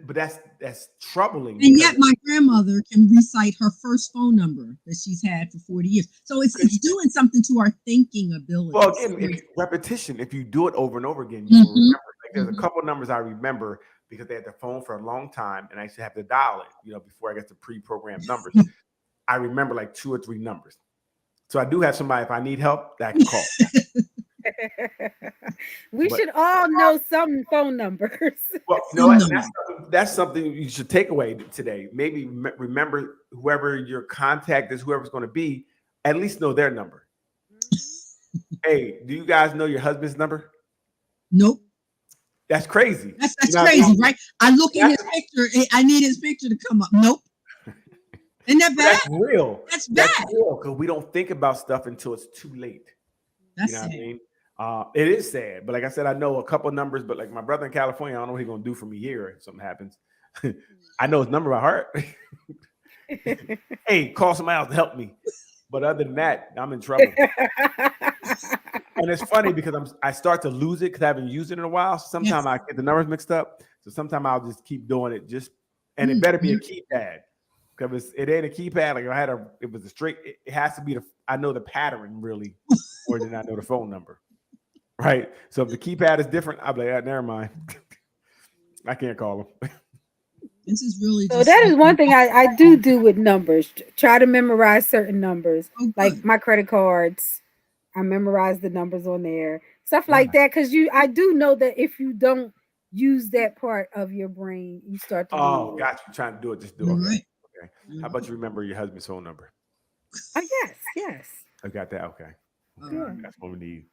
But that's troubling. And yet my grandmother can recite her first phone number that she's had for 40 years. So it's doing something to our thinking ability. Well, again, repetition. If you do it over and over again, you will remember. Like there's a couple numbers I remember because they had the phone for a long time, and I used to have to dial it. Before I got the pre-programmed numbers. I remember like 2 or 3 numbers. So I do have somebody if I need help that I can call. We should all know some phone numbers. Well, that's something you should take away today. Maybe remember whoever your contact is, whoever's going to be, at least know their number. Hey, do you guys know your husband's number? Nope. That's crazy. That's crazy, right? I look at his picture. I need his picture to come up. Nope. Isn't that bad? That's real. That's bad. That's real because we don't think about stuff until it's too late. That's what I mean? It is sad, but like I said, I know a couple numbers. But like my brother in California, I don't know what he's gonna do for me here if something happens. I know his number by heart. Hey, call somebody else to help me. But other than that, I'm in trouble. And it's funny because I start to lose it because I haven't used it in a while. So sometimes I get the numbers mixed up. So sometimes I'll just keep doing it. And it better be a keypad. Because it ain't a keypad. Like it was a straight. It has to be I know the pattern really more than I know the phone number. right? So if the keypad is different, I'll be like, never mind. I can't call them. This is really So just that is like, one thing I do with numbers. Try to memorize certain numbers, oh, like good. my credit cards. I memorize the numbers on there, stuff Right. like that. Because I do know that if you don't use that part of your brain, you start to Oh, lose. got you. Trying to do it, just do it. You're Okay. right. Okay. You're How about you remember your husband's phone number? Oh yes. I got that. Okay. right. Yeah. That's what we need.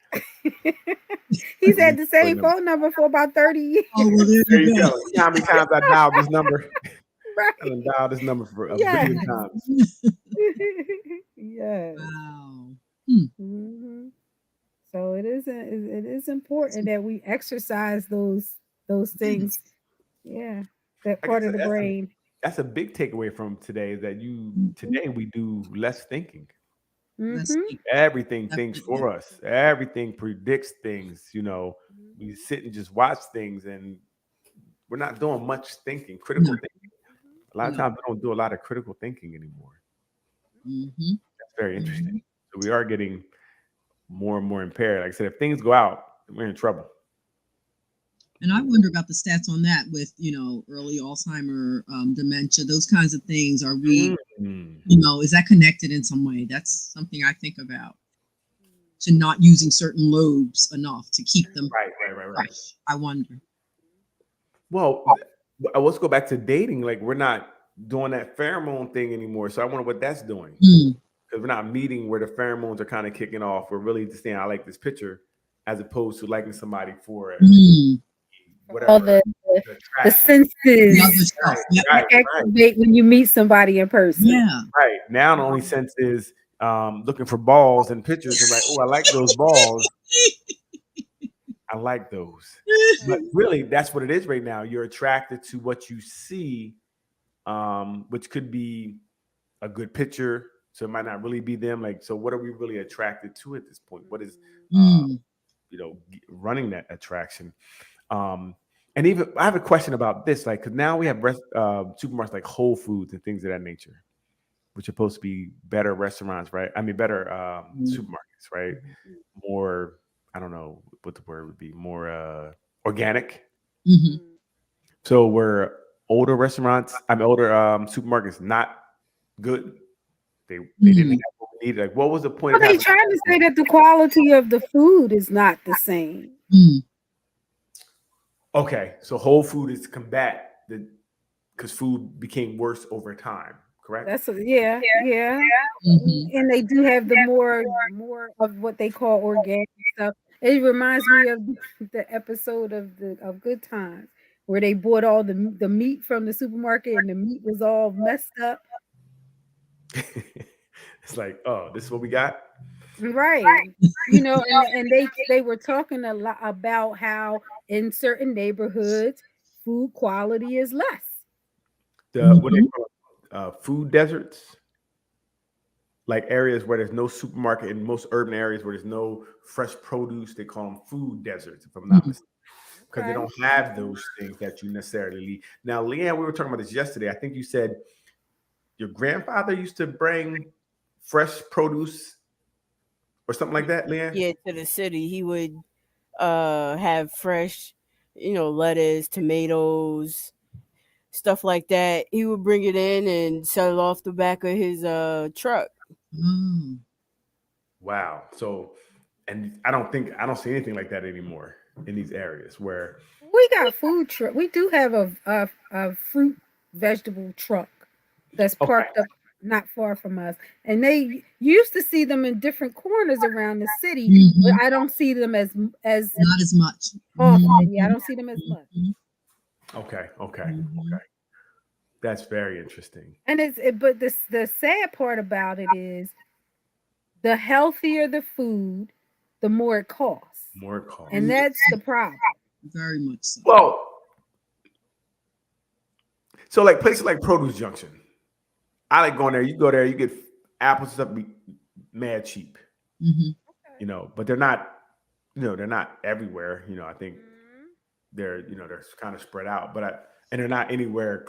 He's had the same Phone number. phone number for about 30 years. Oh, well, there There you you go. go. You know how many times I dialed this number? Right. I done dialed this number for a Yes. billion times. Yes. Wow. Mhm. So it is important that we exercise those things. Yeah, that I part guess of the brain. that's a big takeaway from today is that today we do less thinking. Let's Mhm. see. Everything thinks Definitely. for us. Everything predicts things. We sit and just watch things, and we're not doing much thinking, critical No. thinking. A lot of No. times we don't do a lot of critical thinking anymore. Mm-hmm. That's very interesting. So we are getting more and more impaired. Like I said, if things go out, we're in trouble. And I wonder about the stats on that with, early Alzheimer, dementia, those kinds of things. Are we, Mm. is that connected in some way? That's something I think about. To not using certain lobes enough to keep them Right. fresh. I wonder. Well, let's go back to dating. Like we're not doing that pheromone thing anymore. So I wonder what that's doing. Mm. Because we're not meeting where the pheromones are kind of kicking off. We're really just saying, I like this picture, as opposed to liking somebody for Mm. whatever. All the attraction. The senses other stuff. Yep. Right. activate when you meet somebody in person. Yeah. Right. Now the only sense is looking for balls and pictures and like, oh, I like those balls. I like those. But really, that's what it is right now. You're attracted to what you see, which could be a good picture. So it might not really be them. Like, so what are we really attracted to at this point? What is, running that attraction? And even I have a question about this, like, because now we have supermarkets like Whole Foods and things of that nature, which are supposed to be better restaurants, right? I mean, better supermarkets, right? More, I don't know what the word would be, more organic. Mm-hmm. So were older supermarkets not good? They didn't have what we needed. Like, what was the point? Well, they trying to say that the quality of the food is not the same. Mm. Okay, so Whole Food is to combat because food became worse over time, correct? That's yeah. Mm-hmm. And they do have the more of what they call organic stuff. It reminds me of the episode of Good Times where they bought all the meat from the supermarket and the meat was all messed up. It's like, oh, this is what we got. Right. And they were talking a lot about how in certain neighborhoods food quality is less. What they call food deserts, like areas where there's no supermarket in most urban areas where there's no fresh produce. They call them food deserts, if I'm not mistaken, because they don't have those things that you necessarily need. Now, Leanne, we were talking about this yesterday. I think you said your grandfather used to bring fresh produce or something like that, Leanne? Yeah, to the city. He would have fresh, lettuce, tomatoes, stuff like that. He would bring it in and sell it off the back of his truck. Mm. Wow. So, and I don't see anything like that anymore in these areas where we got food truck. We do have a fruit vegetable truck that's parked up not far from us, and they used to see them in different corners around the city, but I don't see them as not as much. Often. Yeah, I don't see them as much. Okay. That's very interesting. And but the sad part about it is the healthier the food, the more it costs. And that's the problem. Very much so. Well, so like places like Produce Junction, I like going there. You go there, you get apples and stuff be mad cheap. But they're not, they're not everywhere. I think they're kind of spread out, and they're not anywhere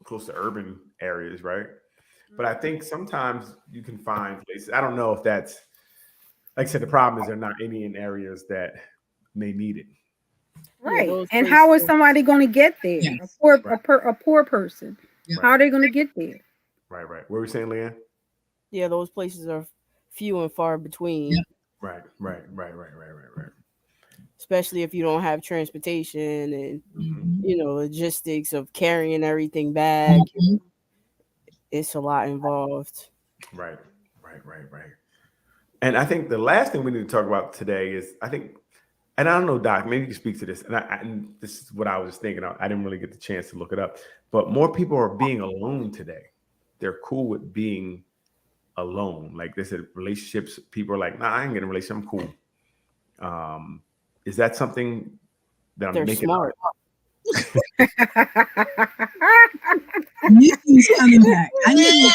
close to urban areas, right? But I think sometimes you can find places. I don't know if that's, like I said, the problem is they're not any in areas that may need it. Right. those And how is places- somebody going to get there? Yes. A poor person. Yeah. How are they going to get there? Right. What were you saying, Leanne? Yeah, those places are few and far between. Yeah. Right. Especially if you don't have transportation and Mhm. logistics of carrying everything back. Mhm. It's a lot involved. Right. And I think the last thing we need to talk about today is, and I don't know, Doc, maybe you can speak to this. And this is what I was thinking. I didn't really get the chance to look it up, but more people are being alone today. They're cool with being alone. Like they said, relationships, people are like, nah, I ain't getting a relationship. I'm cool. Is that something that I'm They're making smart. Nikki's coming back. I need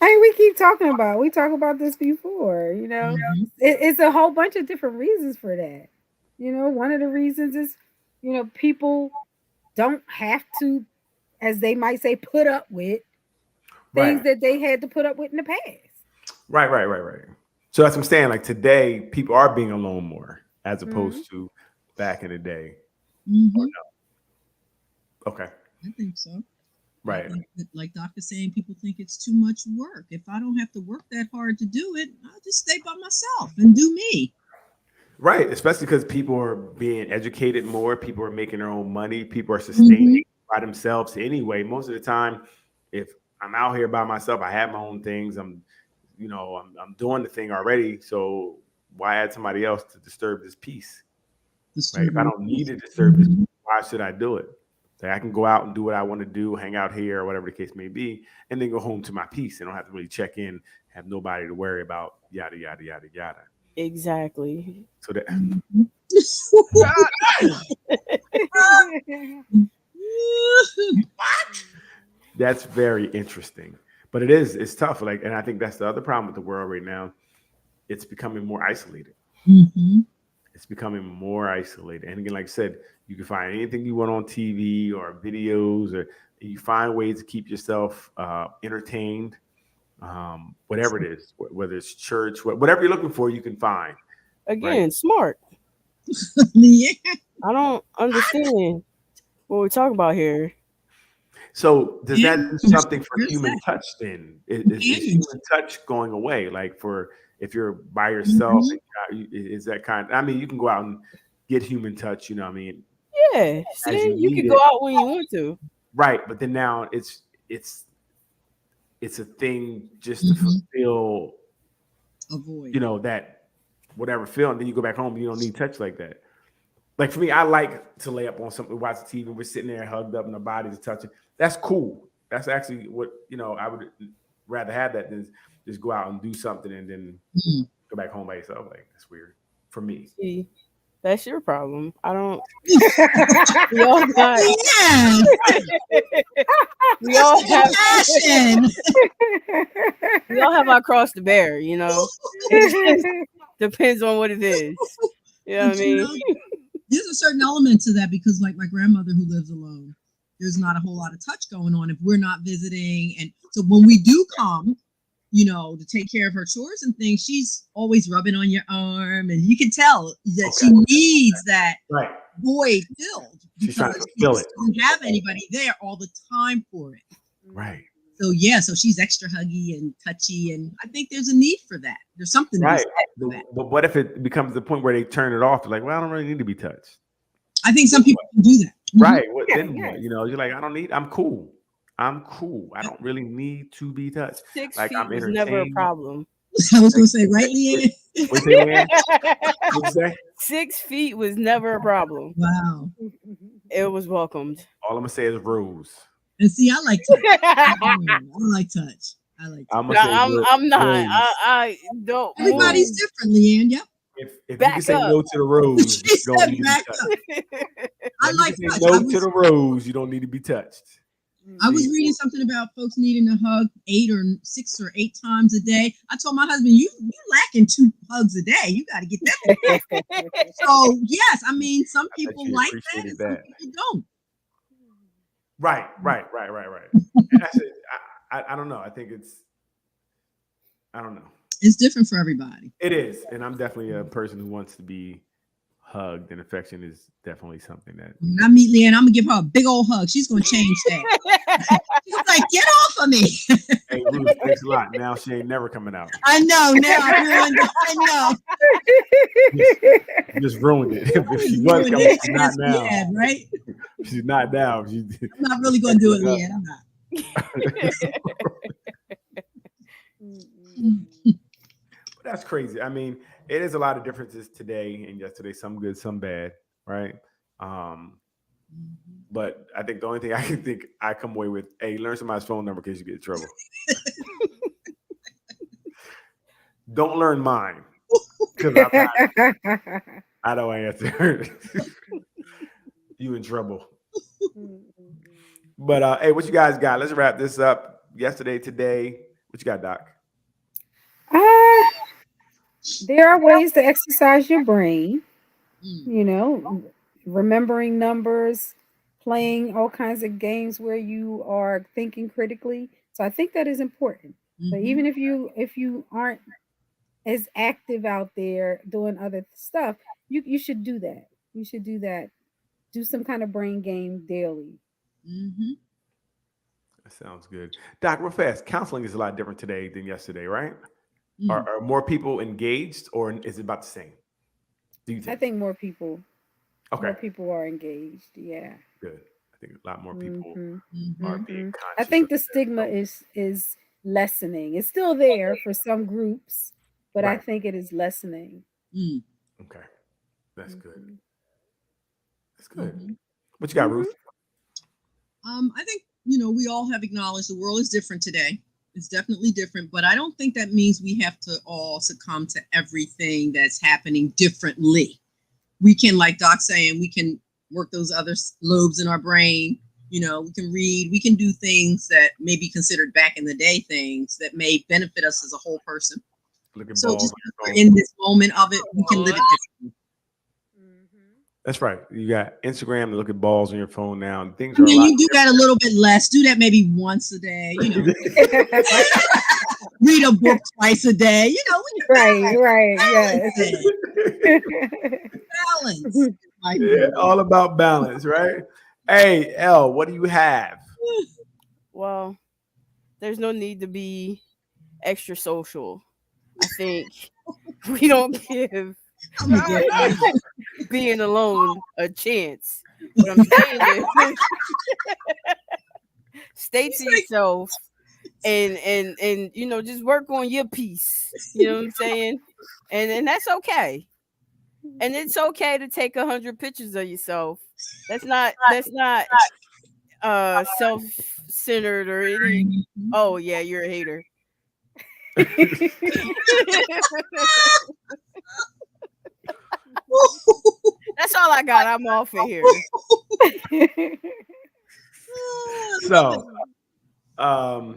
I mean, we talk about this before, it's a whole bunch of different reasons for that. One of the reasons is, people don't have to, as they might say, put up with things that they had to put up with in the past. Right. So that's what I'm saying. Like today, people are being alone more as opposed to back in the day. Mhm. Or no? Okay. I think so. Right. Like Doc is saying, people think it's too much work. If I don't have to work that hard to do it, I'll just stay by myself and do me. Right. Especially because people are being educated more. People are making their own money. People are sustaining by themselves anyway. Most of the time, if I'm out here by myself, I have my own things. I'm doing the thing already. So why add somebody else to disturb this peace? Right? If I don't need to disturb this, why should I do it? Like I can go out and do what I want to do, hang out here or whatever the case may be, and then go home to my peace. I don't have to really check in, have nobody to worry about, yada, yada, yada, yada. Exactly. So that that's very interesting. But it's tough. Like, and I think that's the other problem with the world right now. It's becoming more isolated. Mhm. It's becoming more isolated. And again, like I said, you can find anything you want on TV or videos, or you find ways to keep yourself entertained, whatever it is, whether it's church, whatever you're looking for, you can find. Again, smart. Yeah. I don't understand what we're talking about here. So does that do something for Here's human that. touch then? Is human touch going away? Like if you're by yourself, is that I mean, you can go out and get human touch, you know what I mean? Yeah. As See, you you can need go it. out when you want to. Right. But then now it's a thing just to fulfill, Avoid. that whatever feeling. Then you go back home, you don't need touch like that. Like for me, I like to lay up on something, watch the TV, we're sitting there hugged up and our bodies are touching. That's cool. That's actually what, I would rather have that than just go out and do something and then go back home by yourself. Like, that's weird for me. See, that's your problem. I don't. We all got. Yes. We all have. Passion. We all have our cross to bear. It depends on what it is. You know what I mean? There's a certain element to that because, like my grandmother who lives alone, there's not a whole lot of touch going on if we're not visiting. And so when we do come, to take care of her chores and things, she's always rubbing on your arm, and you can tell that she needs that void filled She's trying because to she fill just it. don't have anybody there all the time for it. Right. So she's extra huggy and touchy, and I think there's a need for that. There's something to be said for that. But what if it becomes the point where they turn it off? They're like, well, I don't really need to be touched. I think some people can do that. Right. What, Yeah, then yeah. what? You're like, I'm cool. I don't really need to be touched. 6 Like, feet I'm was never a entertained. problem. I was going to say, right, Leanne? What'd you say, man? What'd you say? 6 feet was never a problem. Wow. It was welcomed. All I'm gonna say is rose. And see, I like touch. I like touch. I like touch. I'm No, gonna say I'm not. rose. I don't. Everybody's move. different, Leanne. Yep. If you Back can say up. no to the rose, She you don't said need to be back touched. up. I If like you can touch. say no to the rose, you don't need to be touched. I was reading something about folks needing a hug 6 or 8 times a day. I told my husband, you lacking 2 hugs a day. You got to get that. So yes, I mean, some people you like that, and appreciated some that. people don't. Right. And I said, I don't know. I think I don't know. It's different for everybody. It is, and I'm definitely a person who wants to be hugged, and affection is definitely something that. When I meet Leanne, I'm gonna give her a big old hug. She's gonna change that. She's like, get off of me. Hey, Ruth, thanks a lot. Now she ain't never coming out. I know. Now I ruined it. I know. You just ruined it. If she was Ruined coming, it. she's not now. Yeah, right? She's not now. I'm not really gonna do it, Leanne. I'm not. But that's crazy. I mean, it is a lot of differences today and yesterday. Some good, some bad, right? But I think the only thing I can think I come away with, hey, learn somebody's phone number in case you get in trouble. Don't learn mine. Because I don't answer. You in trouble. But hey, what you guys got? Let's wrap this up. Yesterday, today. What you got, Doc? There are ways to exercise your brain, you know, remembering numbers, playing all kinds of games where you are thinking critically. So I think that is important. But even if you aren't as active out there doing other stuff, you should do that. You should do that. Do some kind of brain game daily. That sounds good. Doc, real fast. Counseling is a lot different today than yesterday, right? Are more people engaged, or is it about the same? Do you think? I think more people. Okay. More people are engaged. Yeah. Good. I think a lot more people are being conscious. I think the of stigma is lessening. It's still there for some groups, but I think it is lessening. Okay. That's good. That's good. What you got, Ruth? I think, we all have acknowledged the world is different today. It's definitely different, but I don't think that means we have to all succumb to everything that's happening differently. We can, like Doc saying, we can work those other lobes in our brain. We can read, we can do things that may be considered back in the day things that may benefit us as a whole person. So just in this moment of it, we can live it differently. That's right. You got Instagram to look at balls on your phone now. And things are you do that a little bit less. Do that maybe once a day. Read a book twice a day. Right. Yes. Balance. Yeah, all about balance, right? Hey, Elle, what do you have? Well, there's no need to be extra social. I think we don't give being alone a chance. What I'm saying is stay to yourself and just work on your piece. You know what I'm saying? And that's okay. And it's okay to take 100 pictures of yourself. That's not self-centered or any. Oh yeah, you're a hater. That's all I got. I'm off of here. So, I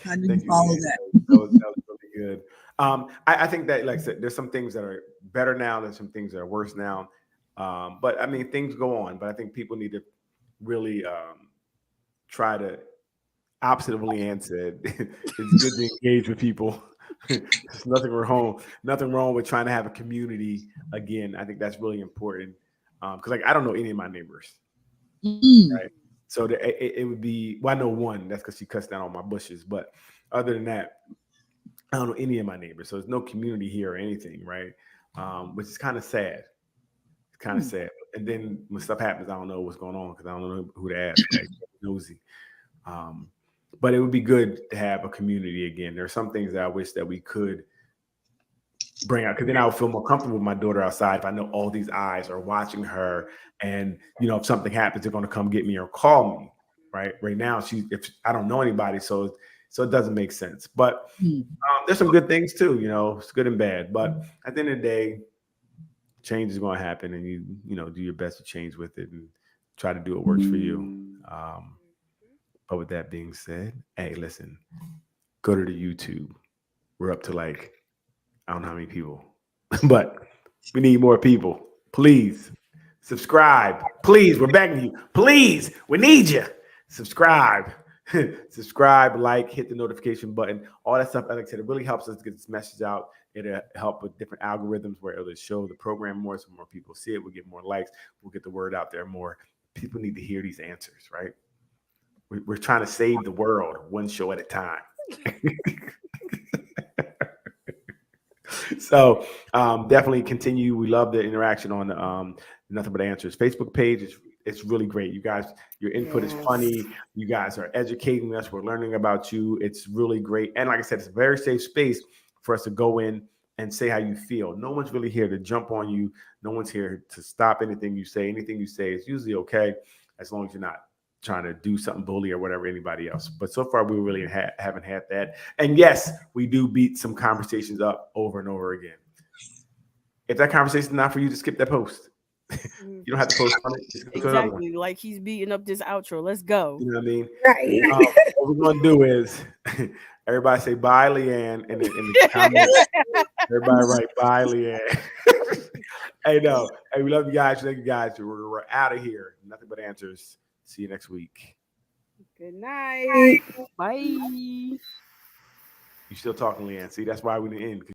didn't follow that. That was really good. I think that, like I said, there's some things that are better now. There's some things that are worse now. But I mean, things go on. But I think people need to really try to, opposite of Leanne said, it's good to engage with people. There's nothing wrong with trying to have a community again. I think that's really important. Because I don't know any of my neighbors. Right. So it would be, I know one, that's because she cuts down all my bushes. But other than that, I don't know any of my neighbors. So there's no community here or anything, right? Which is kind of sad. It's kind of sad. And then when stuff happens, I don't know what's going on because I don't know who to ask. Right? Nosy. But it would be good to have a community again. There are some things that I wish that we could bring out, because then I would feel more comfortable with my daughter outside if I know all these eyes are watching her, and if something happens, they're going to come get me or call me. Right now, if I don't know anybody, so it doesn't make sense. But there's some good things too. It's good and bad. But at the end of the day, change is going to happen, and you do your best to change with it and try to do what works for you. But with that being said, hey, listen, go to the YouTube. We're up to I don't know how many people, but we need more people. Please subscribe. Please, we're begging you. Please, we need you. subscribe. Subscribe, like, hit the notification button, all that stuff. Like I said, it really helps us get this message out. It'll help with different algorithms where it'll show the program more, so more people see it. We'll get more likes. We'll get the word out there more. People need to hear these answers, right? We're trying to save the world one show at a time. So definitely continue. We love the interaction on the Nothing But Answers Facebook page. It's really great. You guys, your input is funny. You guys are educating us. We're learning about you. It's really great. And like I said, it's a very safe space for us to go in and say how you feel. No one's really here to jump on you. No one's here to stop anything you say. Anything you say is usually okay, as long as you're not trying to do something bully or whatever anybody else. But so far, we really haven't had that. And yes, we do beat some conversations up over and over again. If that conversation is not for you, just skip that post. You don't have to post on it. Just go to another one. Exactly. Like he's beating up this outro. Let's go. You know what I mean? Right. What we're gonna do is everybody say bye, Leanne, and in the comments, everybody write bye, Leanne. Hey, no, hey, we love you guys. Thank you guys. We're out of here. Nothing But Answers. See you next week. Good night. Bye. You still talking, Leanne? See, that's why we didn't end.